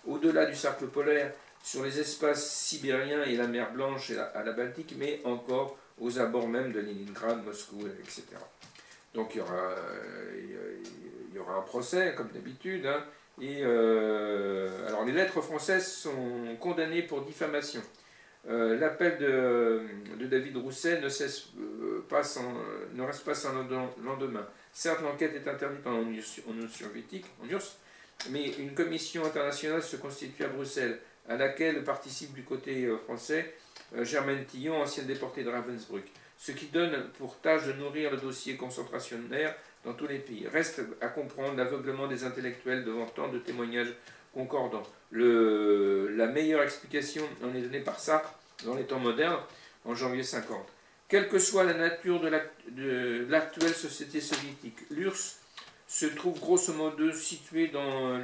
au-delà du cercle polaire, sur les espaces sibériens et la mer Blanche et à la Baltique, mais encore aux abords même de Leningrad, Moscou, etc. Donc il y aura un procès, comme d'habitude, hein. Alors les lettres françaises sont condamnées pour diffamation. L'appel de David Rousset ne reste pas sans lendemain. Certes, l'enquête est interdite en Union soviétique, en URSS, mais une commission internationale se constitue à Bruxelles, à laquelle participe du côté français Germaine Tillon, ancienne déportée de Ravensbrück, ce qui donne pour tâche de nourrir le dossier concentrationnaire dans tous les pays. Reste à comprendre l'aveuglement des intellectuels devant tant de témoignages concordants. La meilleure explication en est donnée par Sartre dans les temps modernes, en janvier 50. Quelle que soit la nature de l'actuelle société soviétique, l'URSS se trouve grosso modo situé dans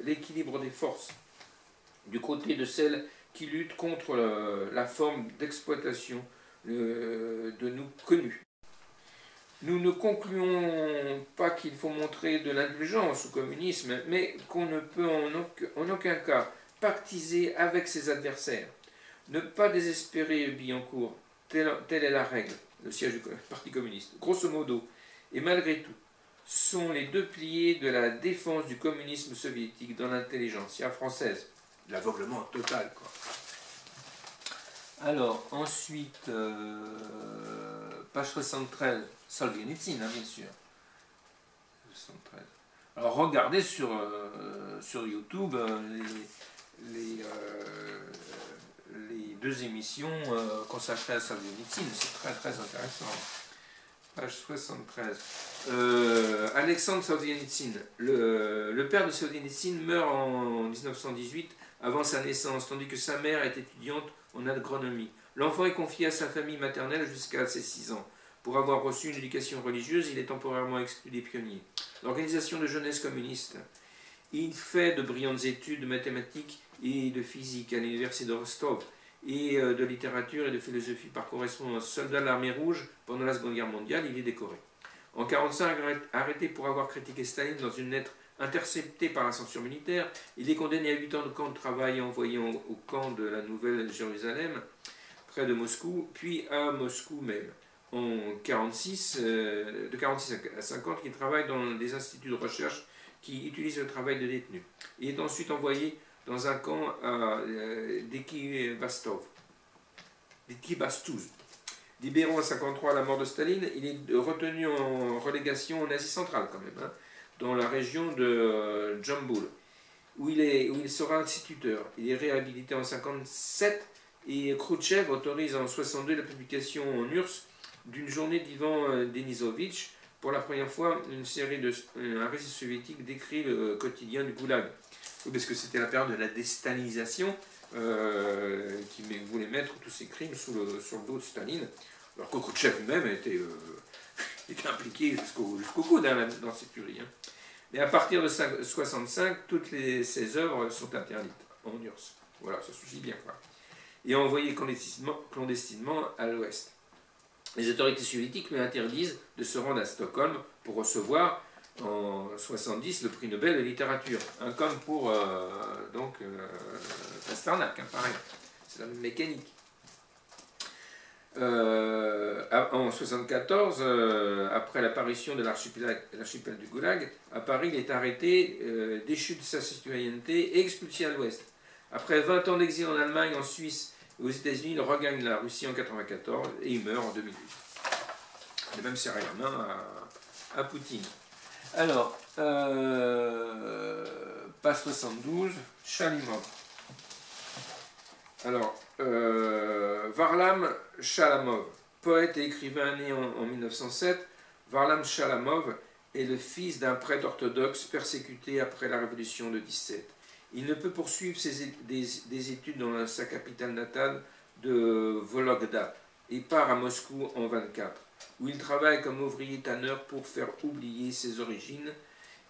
l'équilibre des forces, du côté de celles qui luttent contre la forme d'exploitation de nous connue. Nous ne concluons pas qu'il faut montrer de l'indulgence au communisme, mais qu'on ne peut en aucun cas pactiser avec ses adversaires. Ne pas désespérer Billancourt, telle est la règle, le siège du Parti communiste. Grosso modo, et malgré tout, sont les deux piliers de la défense du communisme soviétique dans l'intelligentsia française. L'aveuglement total, quoi. Alors, ensuite, page 73, Solzhenitsyn, hein, bien sûr. 73. Alors, regardez sur YouTube les deux émissions consacrées à Solzhenitsyn, c'est très très intéressant. Page 73. Alexandre Solzhenitsyn, le père de Solzhenitsyn meurt en 1918 avant sa naissance, tandis que sa mère est étudiante en agronomie. L'enfant est confié à sa famille maternelle jusqu'à ses 6 ans. Pour avoir reçu une éducation religieuse, il est temporairement exclu des pionniers. L'organisation de jeunesse communiste. Il fait de brillantes études de mathématiques et de physique à l'université de Rostov, et de littérature et de philosophie par correspondance. Soldat de l'armée rouge pendant la Seconde Guerre mondiale, il est décoré. En 1945, arrêté pour avoir critiqué Staline dans une lettre interceptée par la censure militaire, il est condamné à 8 ans de camp de travail et envoyé au camp de la Nouvelle-Jérusalem, près de Moscou, puis à Moscou même. En 1946, de 1946 à 1950, il travaille dans des instituts de recherche qui utilisent le travail de détenus. Il est ensuite envoyé dans un camp à Dekibastov. Libéré en 1953 à la mort de Staline, il est retenu en relégation en Asie centrale quand même, hein, dans la région de Jamboul, où il sera instituteur. Il est réhabilité en 1957 et Khrouchtchev autorise en 1962 la publication en URSS d'une journée d'Ivan Denisovitch. Pour la première fois, un récit soviétique décrit le quotidien du goulag. Oui, parce que c'était la période de la déstalinisation qui voulait mettre tous ces crimes sur le dos de Staline, alors que Khrouchtchev lui-même était impliqué jusqu'au coude dans cette tuerie. Hein. Mais à partir de 1965, toutes ces œuvres sont interdites en URSS. Voilà, ça suffit bien, quoi. Et envoyées clandestinement à l'Ouest. Les autorités soviétiques lui interdisent de se rendre à Stockholm pour recevoir en 1970 le prix Nobel de littérature, hein, comme pour Pasternak, hein, pareil, c'est la même mécanique. En 1974, après l'apparition de l'archipel du Goulag, à Paris, il est arrêté, déchu de sa citoyenneté et expulsé à l'Ouest. Après 20 ans d'exil en Allemagne, en Suisse et aux États-Unis, il regagne la Russie en 1994 et il meurt en 2008. Il a même serré la main à Poutine. Alors, page 72, Chalimov. Alors, Varlam Chalamov, poète et écrivain né en 1907, Varlam Chalamov est le fils d'un prêtre orthodoxe persécuté après la révolution de 17. Il ne peut poursuivre des études dans sa capitale natale de Vologda et part à Moscou en 1924, où il travaille comme ouvrier tanneur pour faire oublier ses origines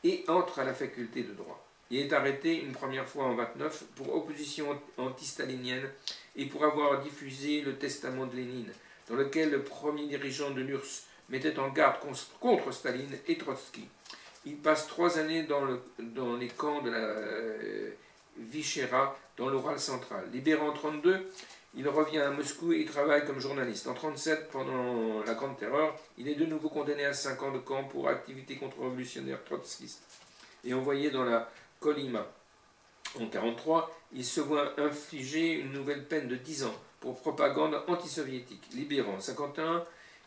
et entre à la faculté de droit. Il est arrêté une première fois en 1929 pour opposition anti-stalinienne et pour avoir diffusé le testament de Lénine, dans lequel le premier dirigeant de l'URSS mettait en garde contre Staline et Trotsky. Il passe 3 années dans les camps de la Vichera, dans l'Oural central. Libéré en 1932, il revient à Moscou et travaille comme journaliste. En 1937, pendant la Grande Terreur, il est de nouveau condamné à 5 ans de camp pour activité contre-révolutionnaire trotskiste et envoyé dans la Kolyma. En 1943, il se voit infliger une nouvelle peine de 10 ans pour propagande antisoviétique. Libéré en 1951,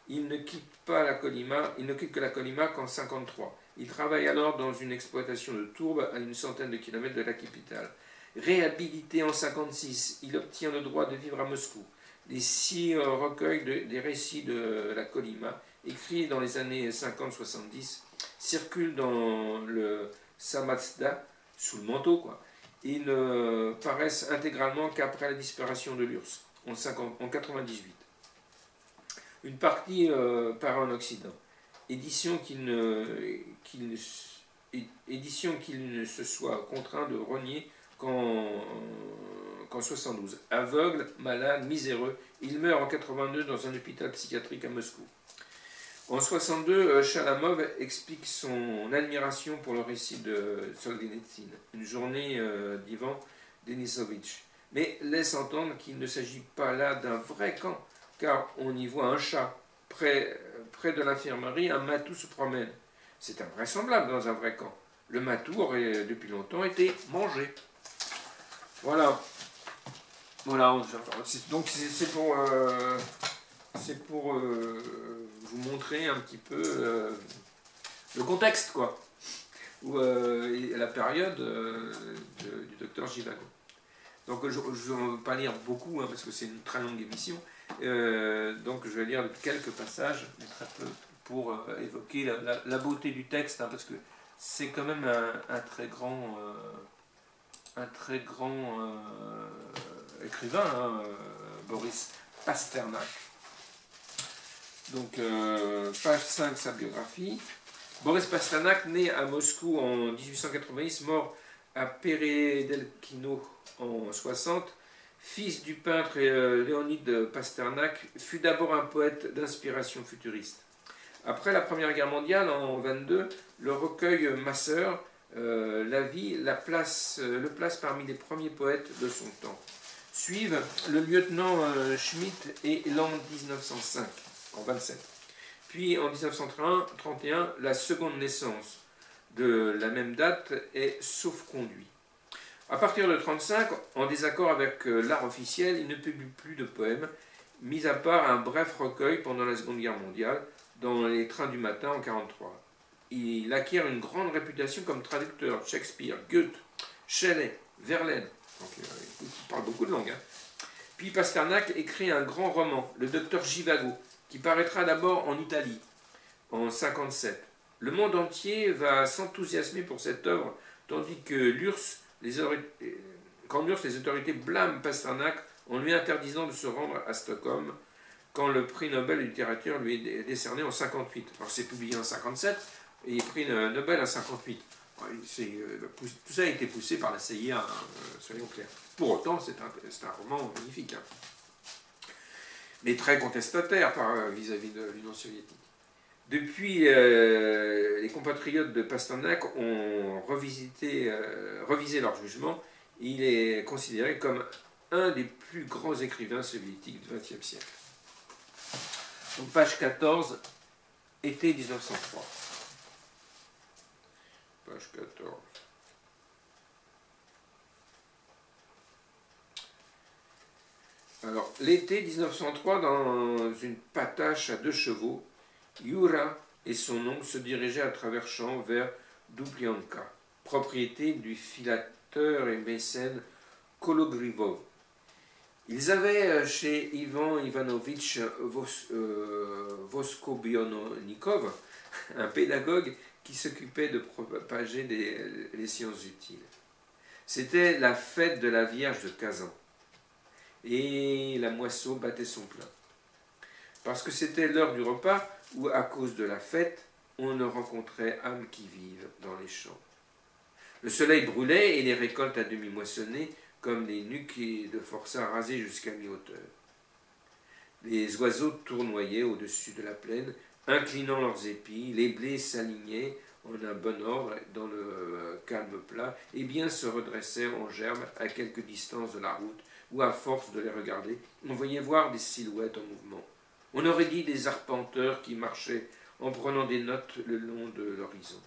il ne quitte que la Kolyma qu'en 1953. Il travaille alors dans une exploitation de tourbe à une centaine de kilomètres de la capitale. Réhabilité en 1956, il obtient le droit de vivre à Moscou. Les 6 recueils des récits de la Kolyma, écrits dans les années 50-70, circulent dans le Samazda, sous le manteau, quoi. Ils ne paraissent intégralement qu'après la disparition de l'URSS, en 1998. Une partie part en Occident. édition qu'il ne se soit contraint de renier qu'en 72. Aveugle, malade, miséreux, il meurt en 82 dans un hôpital psychiatrique à Moscou. En 62, Chalamov explique son admiration pour le récit de Solzhenitsyn, une journée d'Ivan Denisovitch, mais laisse entendre qu'il ne s'agit pas là d'un vrai camp, car on y voit un chat. Près de l'infirmerie, un matou se promène. C'est invraisemblable dans un vrai camp. Le matou aurait depuis longtemps été mangé. Voilà. Voilà. Donc c'est pour vous montrer un petit peu le contexte, quoi, ou la période du docteur Zhivago. Donc je ne veux pas lire beaucoup, hein, parce que c'est une très longue émission, donc je vais lire quelques passages, mais très peu, pour évoquer la beauté du texte, hein, parce que c'est quand même un très grand écrivain, hein, Boris Pasternak. Donc, page 5, sa biographie. Boris Pasternak, né à Moscou en 1890, mort à Peredelkino en 60, fils du peintre Léonid Pasternak, fut d'abord un poète d'inspiration futuriste. Après la Première Guerre mondiale, en 1922, le recueil Ma sœur, la vie, le place parmi les premiers poètes de son temps. Suivent le lieutenant Schmitt et l'an 1905. En 27. Puis en 1931, la seconde naissance de la même date est sauf-conduit. À partir de 1935, en désaccord avec l'art officiel, il ne publie plus de poèmes, mis à part un bref recueil pendant la Seconde Guerre mondiale, dans les trains du matin en 1943. Il acquiert une grande réputation comme traducteur. Shakespeare, Goethe, Shelley, Verlaine. Donc, il parle beaucoup de langues. Hein. Puis Pasternak écrit un grand roman, Le Docteur Zhivago, qui paraîtra d'abord en Italie, en 1957. Le monde entier va s'enthousiasmer pour cette œuvre, tandis que les autorités blâment Pasternak en lui interdisant de se rendre à Stockholm, quand le prix Nobel de littérature lui est décerné en 1958. Alors c'est publié en 1957, et prix Nobel en 1958. Tout ça a été poussé par la CIA, soyons clairs. Pour autant, c'est un roman magnifique. Hein. Mais très contestataire vis-à-vis de l'Union soviétique. Depuis, les compatriotes de Pasternak ont revisé leur jugement. Il est considéré comme un des plus grands écrivains soviétiques du XXe siècle. Donc, page 14, été 1903. Page 14. Alors, l'été 1903, dans une patache à 2 chevaux, Yura et son oncle se dirigeaient à travers champs vers Dublianka, propriété du filateur et mécène Kologrivov. Ils avaient chez Ivan Ivanovitch Voskobionikov un pédagogue qui s'occupait de propager les sciences utiles. C'était la fête de la Vierge de Kazan. Et la moisson battait son plein. Parce que c'était l'heure du repas où, à cause de la fête, on ne rencontrait âme qui vive dans les champs. Le soleil brûlait et les récoltes à demi moissonnées, comme les nuques de forçats rasés jusqu'à mi-hauteur. Les oiseaux tournoyaient au-dessus de la plaine, inclinant leurs épis, les blés s'alignaient en un bon ordre dans le calme plat, et bien se redressaient en gerbe à quelque distance de la route, où à force de les regarder, on voyait voir des silhouettes en mouvement. On aurait dit des arpenteurs qui marchaient en prenant des notes le long de l'horizon.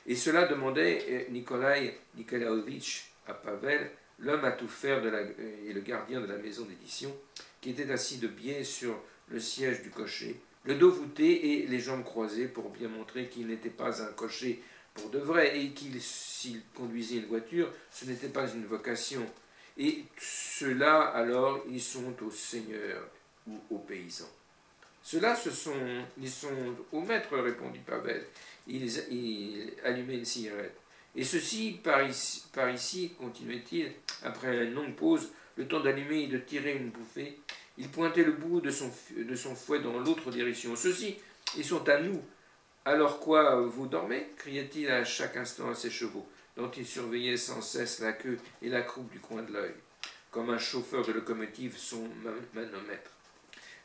Et cela demandait Nikolai Nikolaevitch à Pavel, l'homme à tout faire et le gardien de la maison d'édition, qui était assis de biais sur le siège du cocher, le dos voûté et les jambes croisées pour bien montrer qu'il n'était pas un cocher pour de vrai et qu'il, s'il conduisait une voiture, ce n'était pas une vocation. Et ceux-là, alors, ils sont aux seigneurs ou aux paysans. Ceux-là, ils sont aux maîtres, répondit Pavel. Il allumait une cigarette. Et ceci, par ici, continuait-il, après une longue pause, le temps d'allumer et de tirer une bouffée, il pointait le bout de son fouet dans l'autre direction. Ceux-ci, ils sont à nous, Alors quoi, vous dormez criait-il à chaque instant à ses chevaux, dont il surveillait sans cesse la queue et la croupe du coin de l'œil, comme un chauffeur de locomotive son manomètre.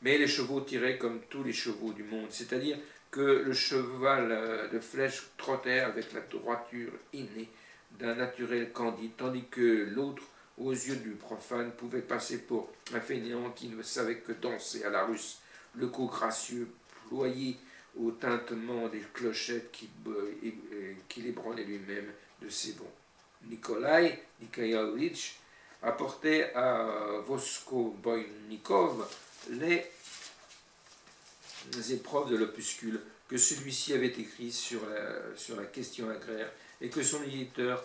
Mais les chevaux tiraient comme tous les chevaux du monde, c'est-à-dire que le cheval de flèche trottait avec la droiture innée d'un naturel candide, tandis que l'autre, aux yeux du profane, pouvait passer pour un fainéant qui ne savait que danser à la russe, le cou gracieux ployé au tintement des clochettes qu'il ébranlait lui-même de ses bons. Nikolai Nikolaïevitch apportait à Voskoboïnikov les épreuves de l'opuscule que celui-ci avait écrit sur la question agraire et que son éditeur,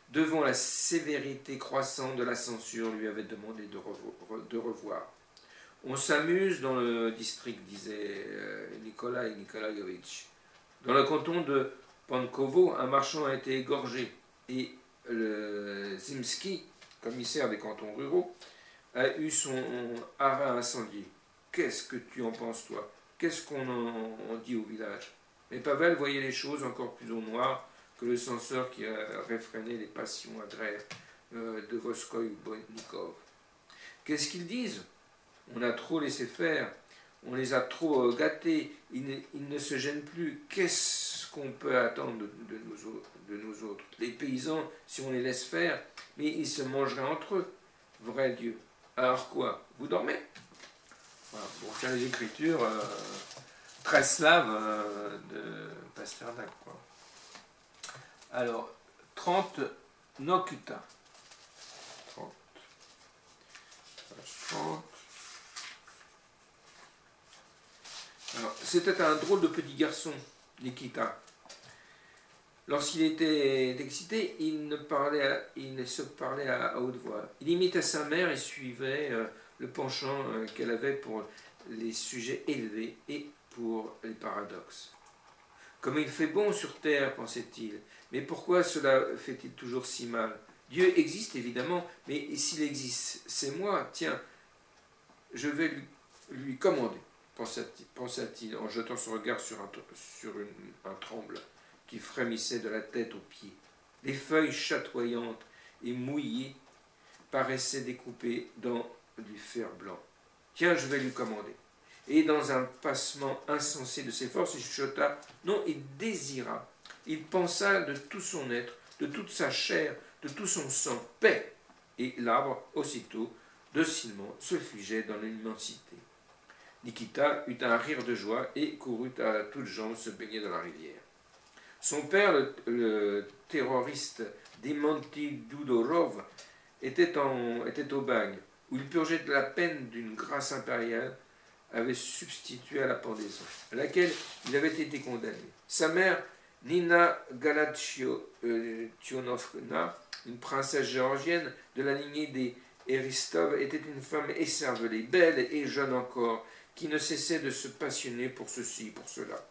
devant la sévérité croissante de la censure, lui avait demandé de revoir. On s'amuse dans le district, disait Nikolai Nikolaïevitch. Dans le canton de Pankovo, un marchand a été égorgé et le Zimski, commissaire des cantons ruraux, a eu son haras incendié. Qu'est-ce que tu en penses, toi? Qu'est-ce qu'on en dit au village? Mais Pavel voyait les choses encore plus au noir que le censeur qui a réfréné les passions agraires de Voskoï-Bonnikov. Qu'est-ce qu'ils disent? On a trop laissé faire, on les a trop gâtés, ils ne se gênent plus. Qu'est-ce qu'on peut attendre de nous autres? Les paysans, si on les laisse faire, mais ils se mangeraient entre eux. Vrai Dieu. Alors quoi? Vous dormez? Voilà, pour faire les écritures très slaves de Pasternak, quoi. Alors, 30 Nokuta. 30. Page 30. Alors, c'était un drôle de petit garçon, Nikita. Lorsqu'il était excité, il se parlait à haute voix. Il imitait sa mère et suivait le penchant qu'elle avait pour les sujets élevés et pour les paradoxes. Comme il fait bon sur terre, pensait-il, mais pourquoi cela fait-il toujours si mal? Dieu existe évidemment, mais s'il existe, c'est moi, tiens, je vais lui commander, pensa-t-il en jetant son regard sur un tremble qui frémissait de la tête aux pieds. Les feuilles chatoyantes et mouillées paraissaient découpées dans du fer blanc. Tiens, je vais lui commander. Et dans un passement insensé de ses forces, il chuchota. Non, il désira. Il pensa de tout son être, de toute sa chair, de tout son sang. Paix. Et l'arbre, aussitôt, docilement, se figeait dans l'immensité. Nikita eut un rire de joie et courut à toutes jambes se baigner dans la rivière. Son père, le terroriste Dementi Dudorov, était au bagne, où il purgeait de la peine d'une grâce impériale, avait substitué à la pendaison, à laquelle il avait été condamné. Sa mère, Nina Galationovna, une princesse géorgienne de la lignée des Eristov, était une femme écervelée, belle et jeune encore, qui ne cessait de se passionner pour ceci, pour cela.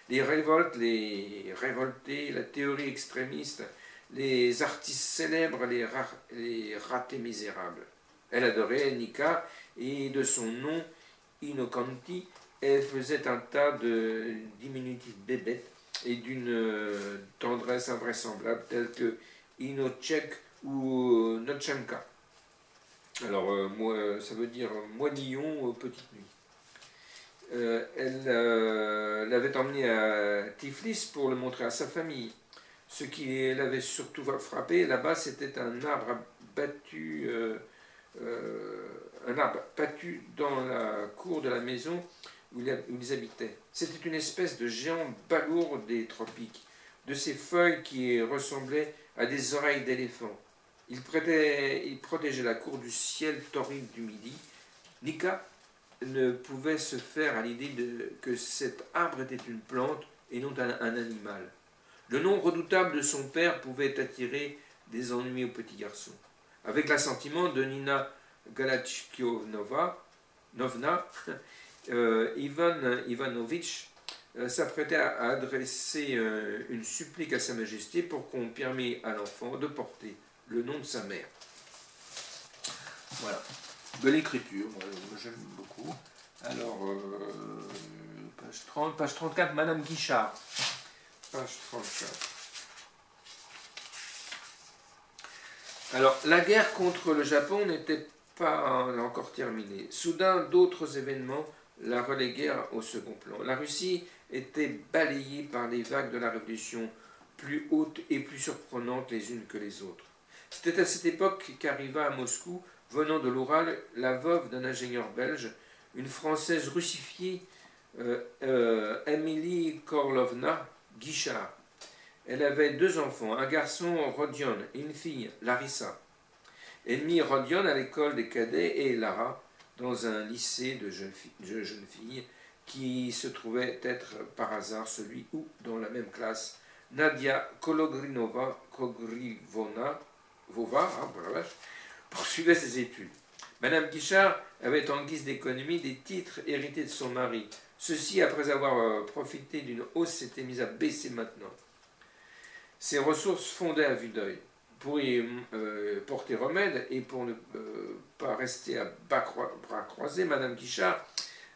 Les révoltes, les révoltés, la théorie extrémiste, les artistes célèbres, les ratés misérables. Elle adorait Nika et de son nom, Inokanti, elle faisait un tas de diminutifs bébêtes et d'une tendresse invraisemblable tels que Inotchek ou Notchenka. Alors, ça veut dire moinillon petite nuit. Elle l'avait emmené à Tiflis pour le montrer à sa famille. Ce qui l'avait surtout frappé là-bas, c'était un arbre battu dans la cour de la maison où ils habitaient. C'était une espèce de géant balourd des tropiques, de ces feuilles qui ressemblaient à des oreilles d'éléphant. Il protégeait la cour du ciel torride du midi. Nika ne pouvait se faire à l'idée que cet arbre était une plante et non un animal. Le nom redoutable de son père pouvait attirer des ennuis au petit garçon. Avec l'assentiment de Nina Galachkionovna, Ivan Ivanovitch s'apprêtait à adresser une supplique à Sa Majesté pour qu'on permît à l'enfant de porter le nom de sa mère. Voilà. Belle écriture, moi j'aime beaucoup. Alors, page Page 30, page 34, Madame Guichard. Page 34. Alors, la guerre contre le Japon n'était pas encore terminée. Soudain, d'autres événements la reléguèrent au second plan. La Russie était balayée par les vagues de la Révolution, plus hautes et plus surprenantes les unes que les autres. C'était à cette époque qu'arriva à Moscou, venant de l'Oural, la veuve d'un ingénieur belge, une Française russifiée, Émilie Korlovna Guichard. Elle avait 2 enfants, un garçon, Rodion, et une fille, Larissa. Elle mit Rodion à l'école des cadets et Lara dans un lycée de jeunes filles qui se trouvait être par hasard celui où, dans la même classe, Nadia Kologrivova poursuivait ses études. Madame Guichard avait en guise d'économie des titres hérités de son mari. Ceux-ci, après avoir profité d'une hausse, s'étaient mis à baisser maintenant. Ses ressources fondaient à vue d'œil. Pour y porter remède et pour ne pas rester à bras croisés, Madame Guichard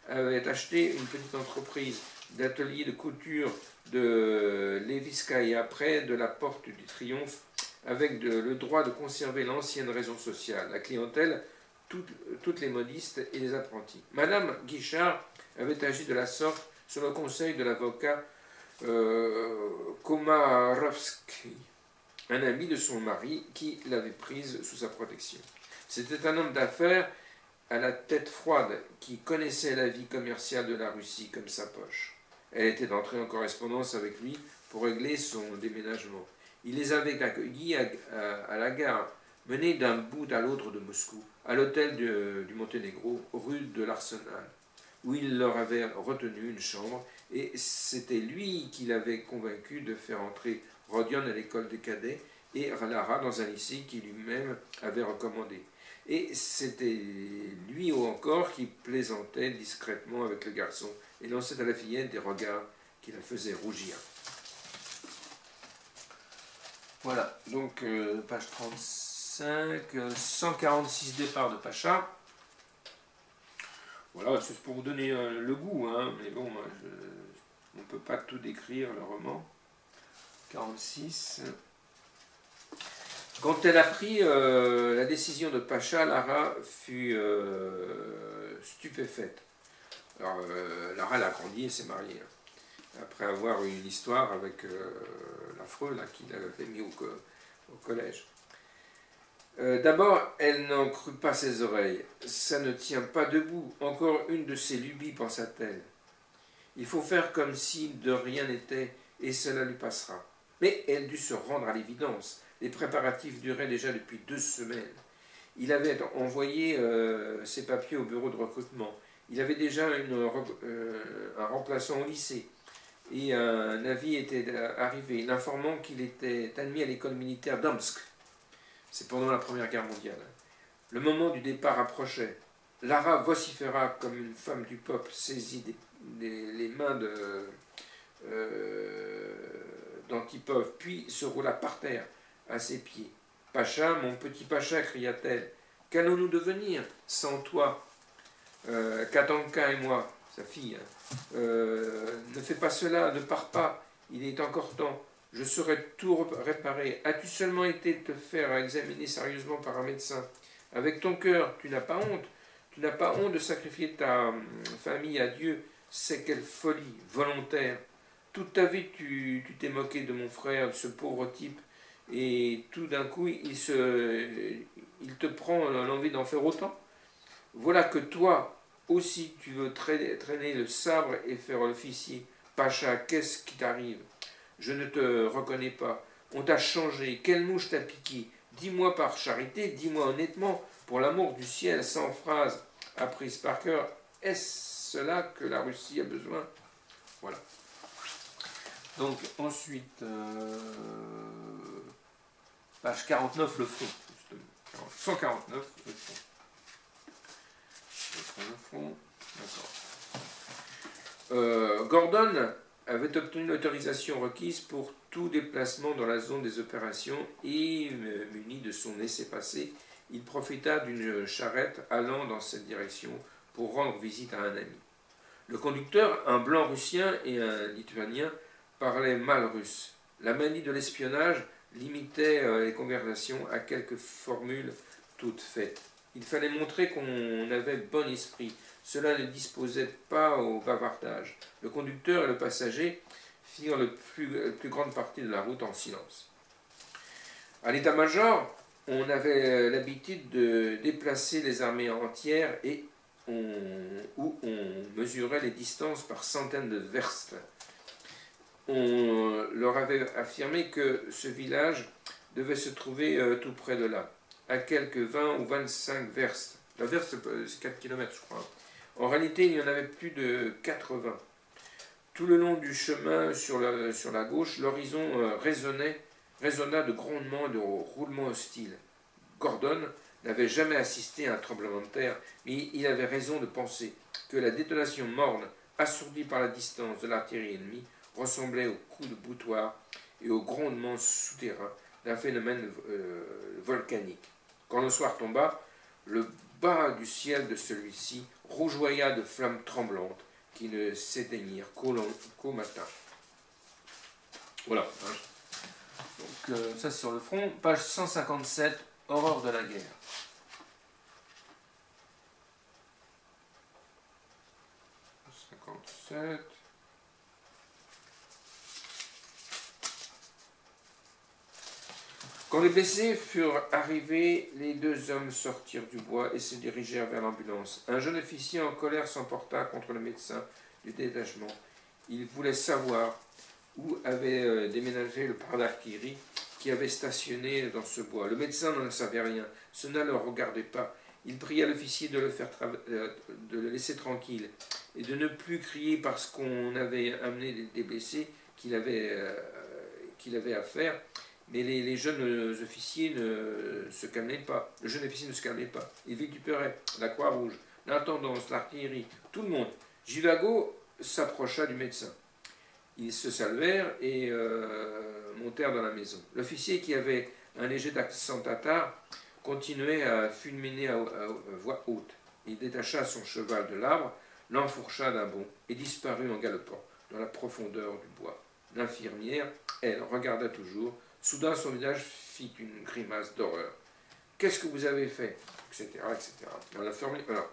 avait acheté une petite entreprise d'atelier de couture de Leviskaya près de la porte du Triomphe, avec le droit de conserver l'ancienne raison sociale, la clientèle, toutes les modistes et les apprentis. Madame Guichard avait agi de la sorte sur le conseil de l'avocat Komarovski, un ami de son mari qui l'avait prise sous sa protection. C'était un homme d'affaires à la tête froide qui connaissait la vie commerciale de la Russie comme sa poche. Elle était entrée en correspondance avec lui pour régler son déménagement. Il les avait accueillis à la gare, menés d'un bout à l'autre de Moscou, à l'hôtel du Monténégro, rue de l'Arsenal, où il leur avait retenu une chambre, et c'était lui qui l'avait convaincu de faire entrer Rodion à l'école des cadets et Lara dans un lycée qu'il lui-même avait recommandé. Et c'était lui encore qui plaisantait discrètement avec le garçon et lançait à la fillette des regards qui la faisaient rougir. Voilà, donc page 35, 146 départ de Pacha. Voilà, c'est pour vous donner le goût, hein, mais bon, on ne peut pas tout décrire, le roman. 46. Quand elle a pris la décision de Pacha, Lara fut stupéfaite. Alors, Lara, elle a grandi et s'est mariée. Après avoir eu une histoire avec l'affreux qui l'avait mis au collège. D'abord, elle n'en crut pas ses oreilles. Ça ne tient pas debout. Encore une de ses lubies, pensa-t-elle. Il faut faire comme si de rien n'était, et cela lui passera. Mais elle dut se rendre à l'évidence. Les préparatifs duraient déjà depuis 2 semaines. Il avait envoyé ses papiers au bureau de recrutement. Il avait déjà un remplaçant au lycée. Et un avis était arrivé, l'informant qu'il était admis à l'école militaire d'Omsk. C'est pendant la Première Guerre mondiale. Le moment du départ approchait. Lara vociféra comme une femme du peuple, saisit les mains d'Antipov, puis se roula par terre, à ses pieds. « Pacha, mon petit Pacha, cria-t-elle, qu'allons-nous devenir sans toi Katanka et moi, sa fille, ne fais pas cela, ne pars pas, il est encore temps. Je saurai tout réparer. As-tu seulement été te faire examiner sérieusement par un médecin? Avec ton cœur, tu n'as pas honte. Tu n'as pas honte de sacrifier ta famille à Dieu. C'est quelle folie, volontaire. Toute ta vie, tu t'es moqué de mon frère, de ce pauvre type, et tout d'un coup, il te prend l'envie d'en faire autant. Voilà que toi aussi, tu veux traîner le sabre et faire l'officier. Pacha, qu'est-ce qui t'arrive? Je ne te reconnais pas. On t'a changé. Quelle mouche t'a piqué? Dis-moi par charité, dis-moi honnêtement, pour l'amour du ciel, sans phrase apprise par cœur, est-ce cela que la Russie a besoin? Voilà. Donc ensuite, page 49, le front. 149, le front. Le front, d'accord. Gordon avait obtenu l'autorisation requise pour tout déplacement dans la zone des opérations et, muni de son laissez-passer, il profita d'une charrette allant dans cette direction pour rendre visite à un ami. Le conducteur, un blanc russien et un lituanien, parlait mal russe. La manie de l'espionnage limitait les conversations à quelques formules toutes faites. Il fallait montrer qu'on avait bon esprit. Cela ne disposait pas au bavardage. Le conducteur et le passager firent la plus grande partie de la route en silence. À l'état-major, on avait l'habitude de déplacer les armées entières et où on mesurait les distances par centaines de verstes. On leur avait affirmé que ce village devait se trouver tout près de là, à quelques 20 ou 25 verstes. La verste, c'est 4 km, je crois. En réalité, il y en avait plus de 80. Tout le long du chemin sur la gauche, l'horizon résonna de grondements et de roulements hostiles. Gordon n'avait jamais assisté à un tremblement de terre, mais il avait raison de penser que la détonation morne, assourdie par la distance de l'artillerie ennemie, ressemblait aux coups de boutoir et aux grondements souterrains d'un phénomène volcanique. Quand le soir tomba, le bas du ciel de celui-ci rougeoya de flammes tremblantes qui ne s'éteignirent qu'au matin. Voilà. Donc ça c'est sur le front. Page 157, Horreur de la guerre. Quand les blessés furent arrivés, les deux hommes sortirent du bois et se dirigèrent vers l'ambulance. Un jeune officier en colère s'emporta contre le médecin du détachement. Il voulait savoir où avait déménagé le par d'artillerie qui avait stationné dans ce bois. Le médecin n'en savait rien, cela ne le regardait pas. Il pria l'officier de le laisser tranquille et de ne plus crier parce qu'on avait amené des blessés qu'il avait à faire. Mais les jeunes officiers ne se calmaient pas. Le jeune officier ne se calmait pas. Il vituperait la Croix-Rouge, l'intendance, l'artillerie, tout le monde. Givago s'approcha du médecin. Ils se saluèrent et montèrent dans la maison. L'officier, qui avait un léger accent tatar, continuait à fulminer à voix haute. Il détacha son cheval de l'arbre, l'enfourcha d'un bond et disparut en galopant dans la profondeur du bois. L'infirmière, elle, regarda toujours. Soudain, son visage fit une grimace d'horreur. « Qu'est-ce que vous avez fait ?» etc. Alors,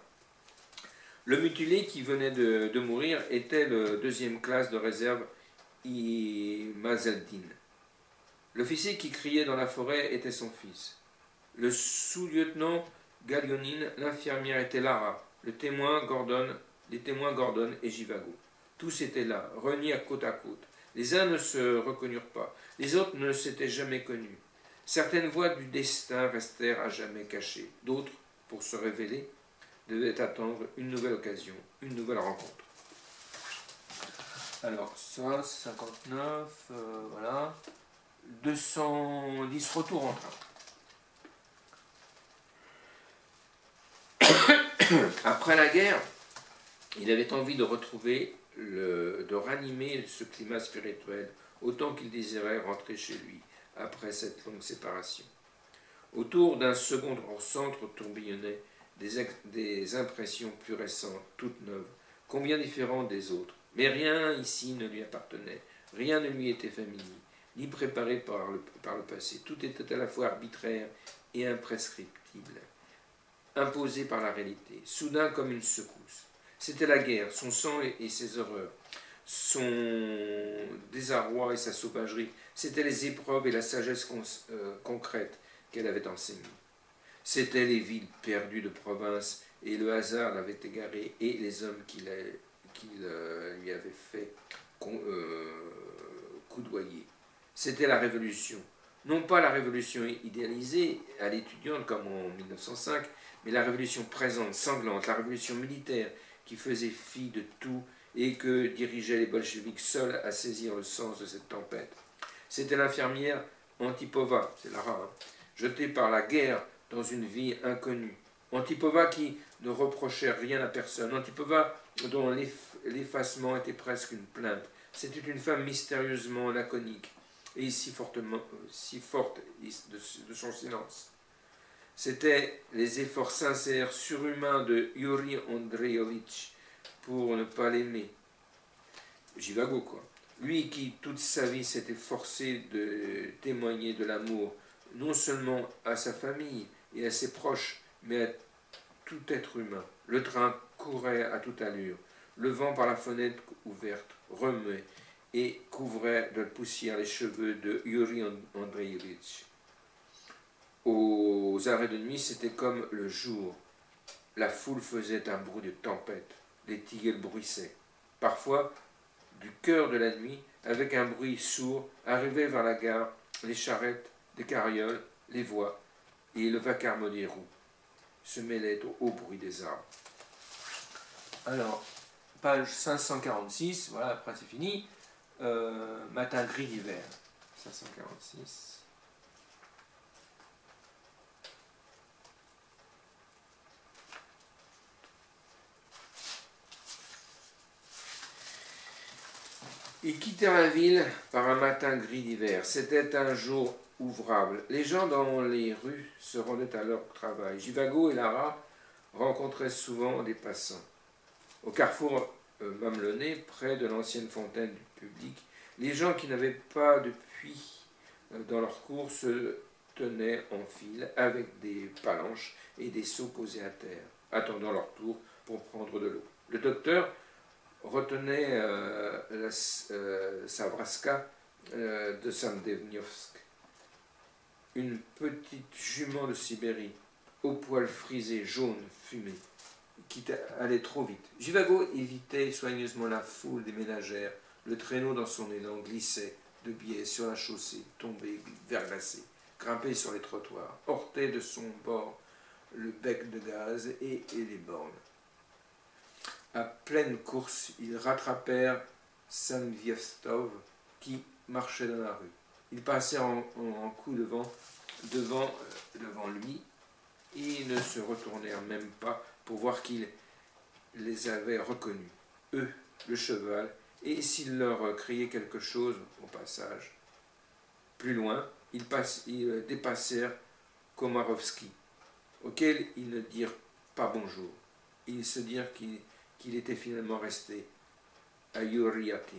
le mutilé qui venait de mourir était le deuxième classe de réserve Mazeldine. L'officier qui criait dans la forêt était son fils. Le sous-lieutenant Galionine, l'infirmière était Lara, les témoins Gordon et Givago. Tous étaient là, réunis à côte. Les uns ne se reconnurent pas, les autres ne s'étaient jamais connus. Certaines voix du destin restèrent à jamais cachées, d'autres, pour se révéler, devaient attendre une nouvelle occasion, une nouvelle rencontre. Alors, ça, 59, voilà. 210, retour en train. Après la guerre, il avait envie de retrouver, de ranimer ce climat spirituel, autant qu'il désirait rentrer chez lui, après cette longue séparation. Autour d'un second centre tourbillonnaient des impressions plus récentes, toutes neuves, combien différentes des autres. Mais rien ici ne lui appartenait, rien ne lui était familier, ni préparé par le passé. Tout était à la fois arbitraire et imprescriptible, imposé par la réalité, soudain comme une secousse. C'était la guerre, son sang et ses horreurs, son désarroi et sa sauvagerie. C'étaient les épreuves et la sagesse concrète qu'elle avait enseignées. C'étaient les villes perdues de province, et le hasard l'avait égaré, et les hommes qu'il lui avait fait coudoyer. C'était la révolution. Non pas la révolution idéalisée à l'étudiante comme en 1905, mais la révolution présente, sanglante, la révolution militaire qui faisait fi de tout et que dirigeaient les bolcheviks seuls à saisir le sens de cette tempête. C'était l'infirmière Antipova, c'est Lara, jetée par la guerre dans une vie inconnue. Antipova qui ne reprochait rien à personne. Antipova dont l'effacement était presque une plainte. C'était une femme mystérieusement laconique et si forte de son silence. C'étaient les efforts sincères, surhumains de Yuri Andreevitch pour ne pas l'aimer. Jivago, quoi. Lui qui, toute sa vie, s'était forcé de témoigner de l'amour, non seulement à sa famille et à ses proches, mais à tout être humain. Le train courait à toute allure. Le vent par la fenêtre ouverte remuait et couvrait de poussière les cheveux de Yuri Andreevitch. Aux arrêts de nuit, c'était comme le jour. La foule faisait un bruit de tempête. Les tilleuls bruissaient. Parfois, du cœur de la nuit, avec un bruit sourd, arrivaient vers la gare les charrettes, des carrioles, les voix, et le vacarme des roues se mêlait au bruit des arbres. Alors, page 546, voilà, après c'est fini. Matin gris d'hiver, 546. Ils quittèrent la ville par un matin gris d'hiver. C'était un jour ouvrable. Les gens dans les rues se rendaient à leur travail. Jivago et Lara rencontraient souvent des passants. Au carrefour mamelonné, près de l'ancienne fontaine du public, les gens qui n'avaient pas de puits dans leur cour se tenaient en file avec des palanches et des seaux posés à terre, attendant leur tour pour prendre de l'eau. Le docteur retenait la Savraska de Samdeniovsk, une petite jument de Sibérie, aux poils frisés, jaunes, fumés, qui allait trop vite. Jivago évitait soigneusement la foule des ménagères. Le traîneau dans son élan glissait de biais sur la chaussée, tombait verglacé, grimpait sur les trottoirs, heurtait de son bord le bec de gaz et les bornes. À pleine course, ils rattrapèrent Samviestov qui marchait dans la rue. Ils passèrent en coup de vent devant lui et ne se retournèrent même pas pour voir qu'il les avait reconnus, eux, le cheval, et s'il leur criait quelque chose au passage. Plus loin, ils dépassèrent Komarovski, auquel ils ne dirent pas bonjour. Ils se dirent qu'il était finalement resté à Yuriatin.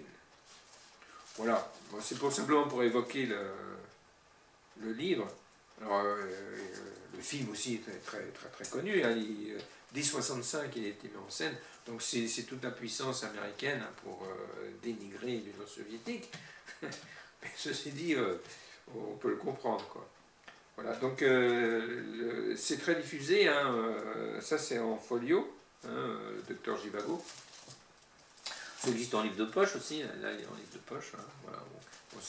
Voilà, bon, c'est simplement pour évoquer le livre. Alors, le film aussi est très connu. Hein. 1065, il a été mis en scène. Donc c'est toute la puissance américaine pour dénigrer l'Union soviétique. Mais ceci dit, on peut le comprendre, quoi. Voilà, donc c'est très diffusé. Hein, ça, c'est en folio. Docteur Jivago. Ça existe en livre de poche aussi, là il est en livre de poche, hein. Voilà. Bon,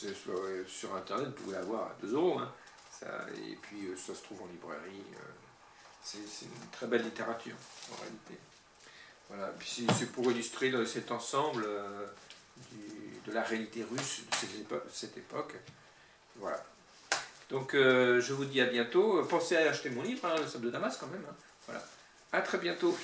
sur internet, vous pouvez l'avoir à 2 €, hein. Et puis ça se trouve en librairie, c'est une très belle littérature en réalité. Voilà. Puis c'est pour illustrer cet ensemble de la réalité russe de cette époque. Voilà. Donc je vous dis à bientôt. Pensez à acheter mon livre, hein, Le Sable de Damas quand même. Hein. Voilà. À très bientôt.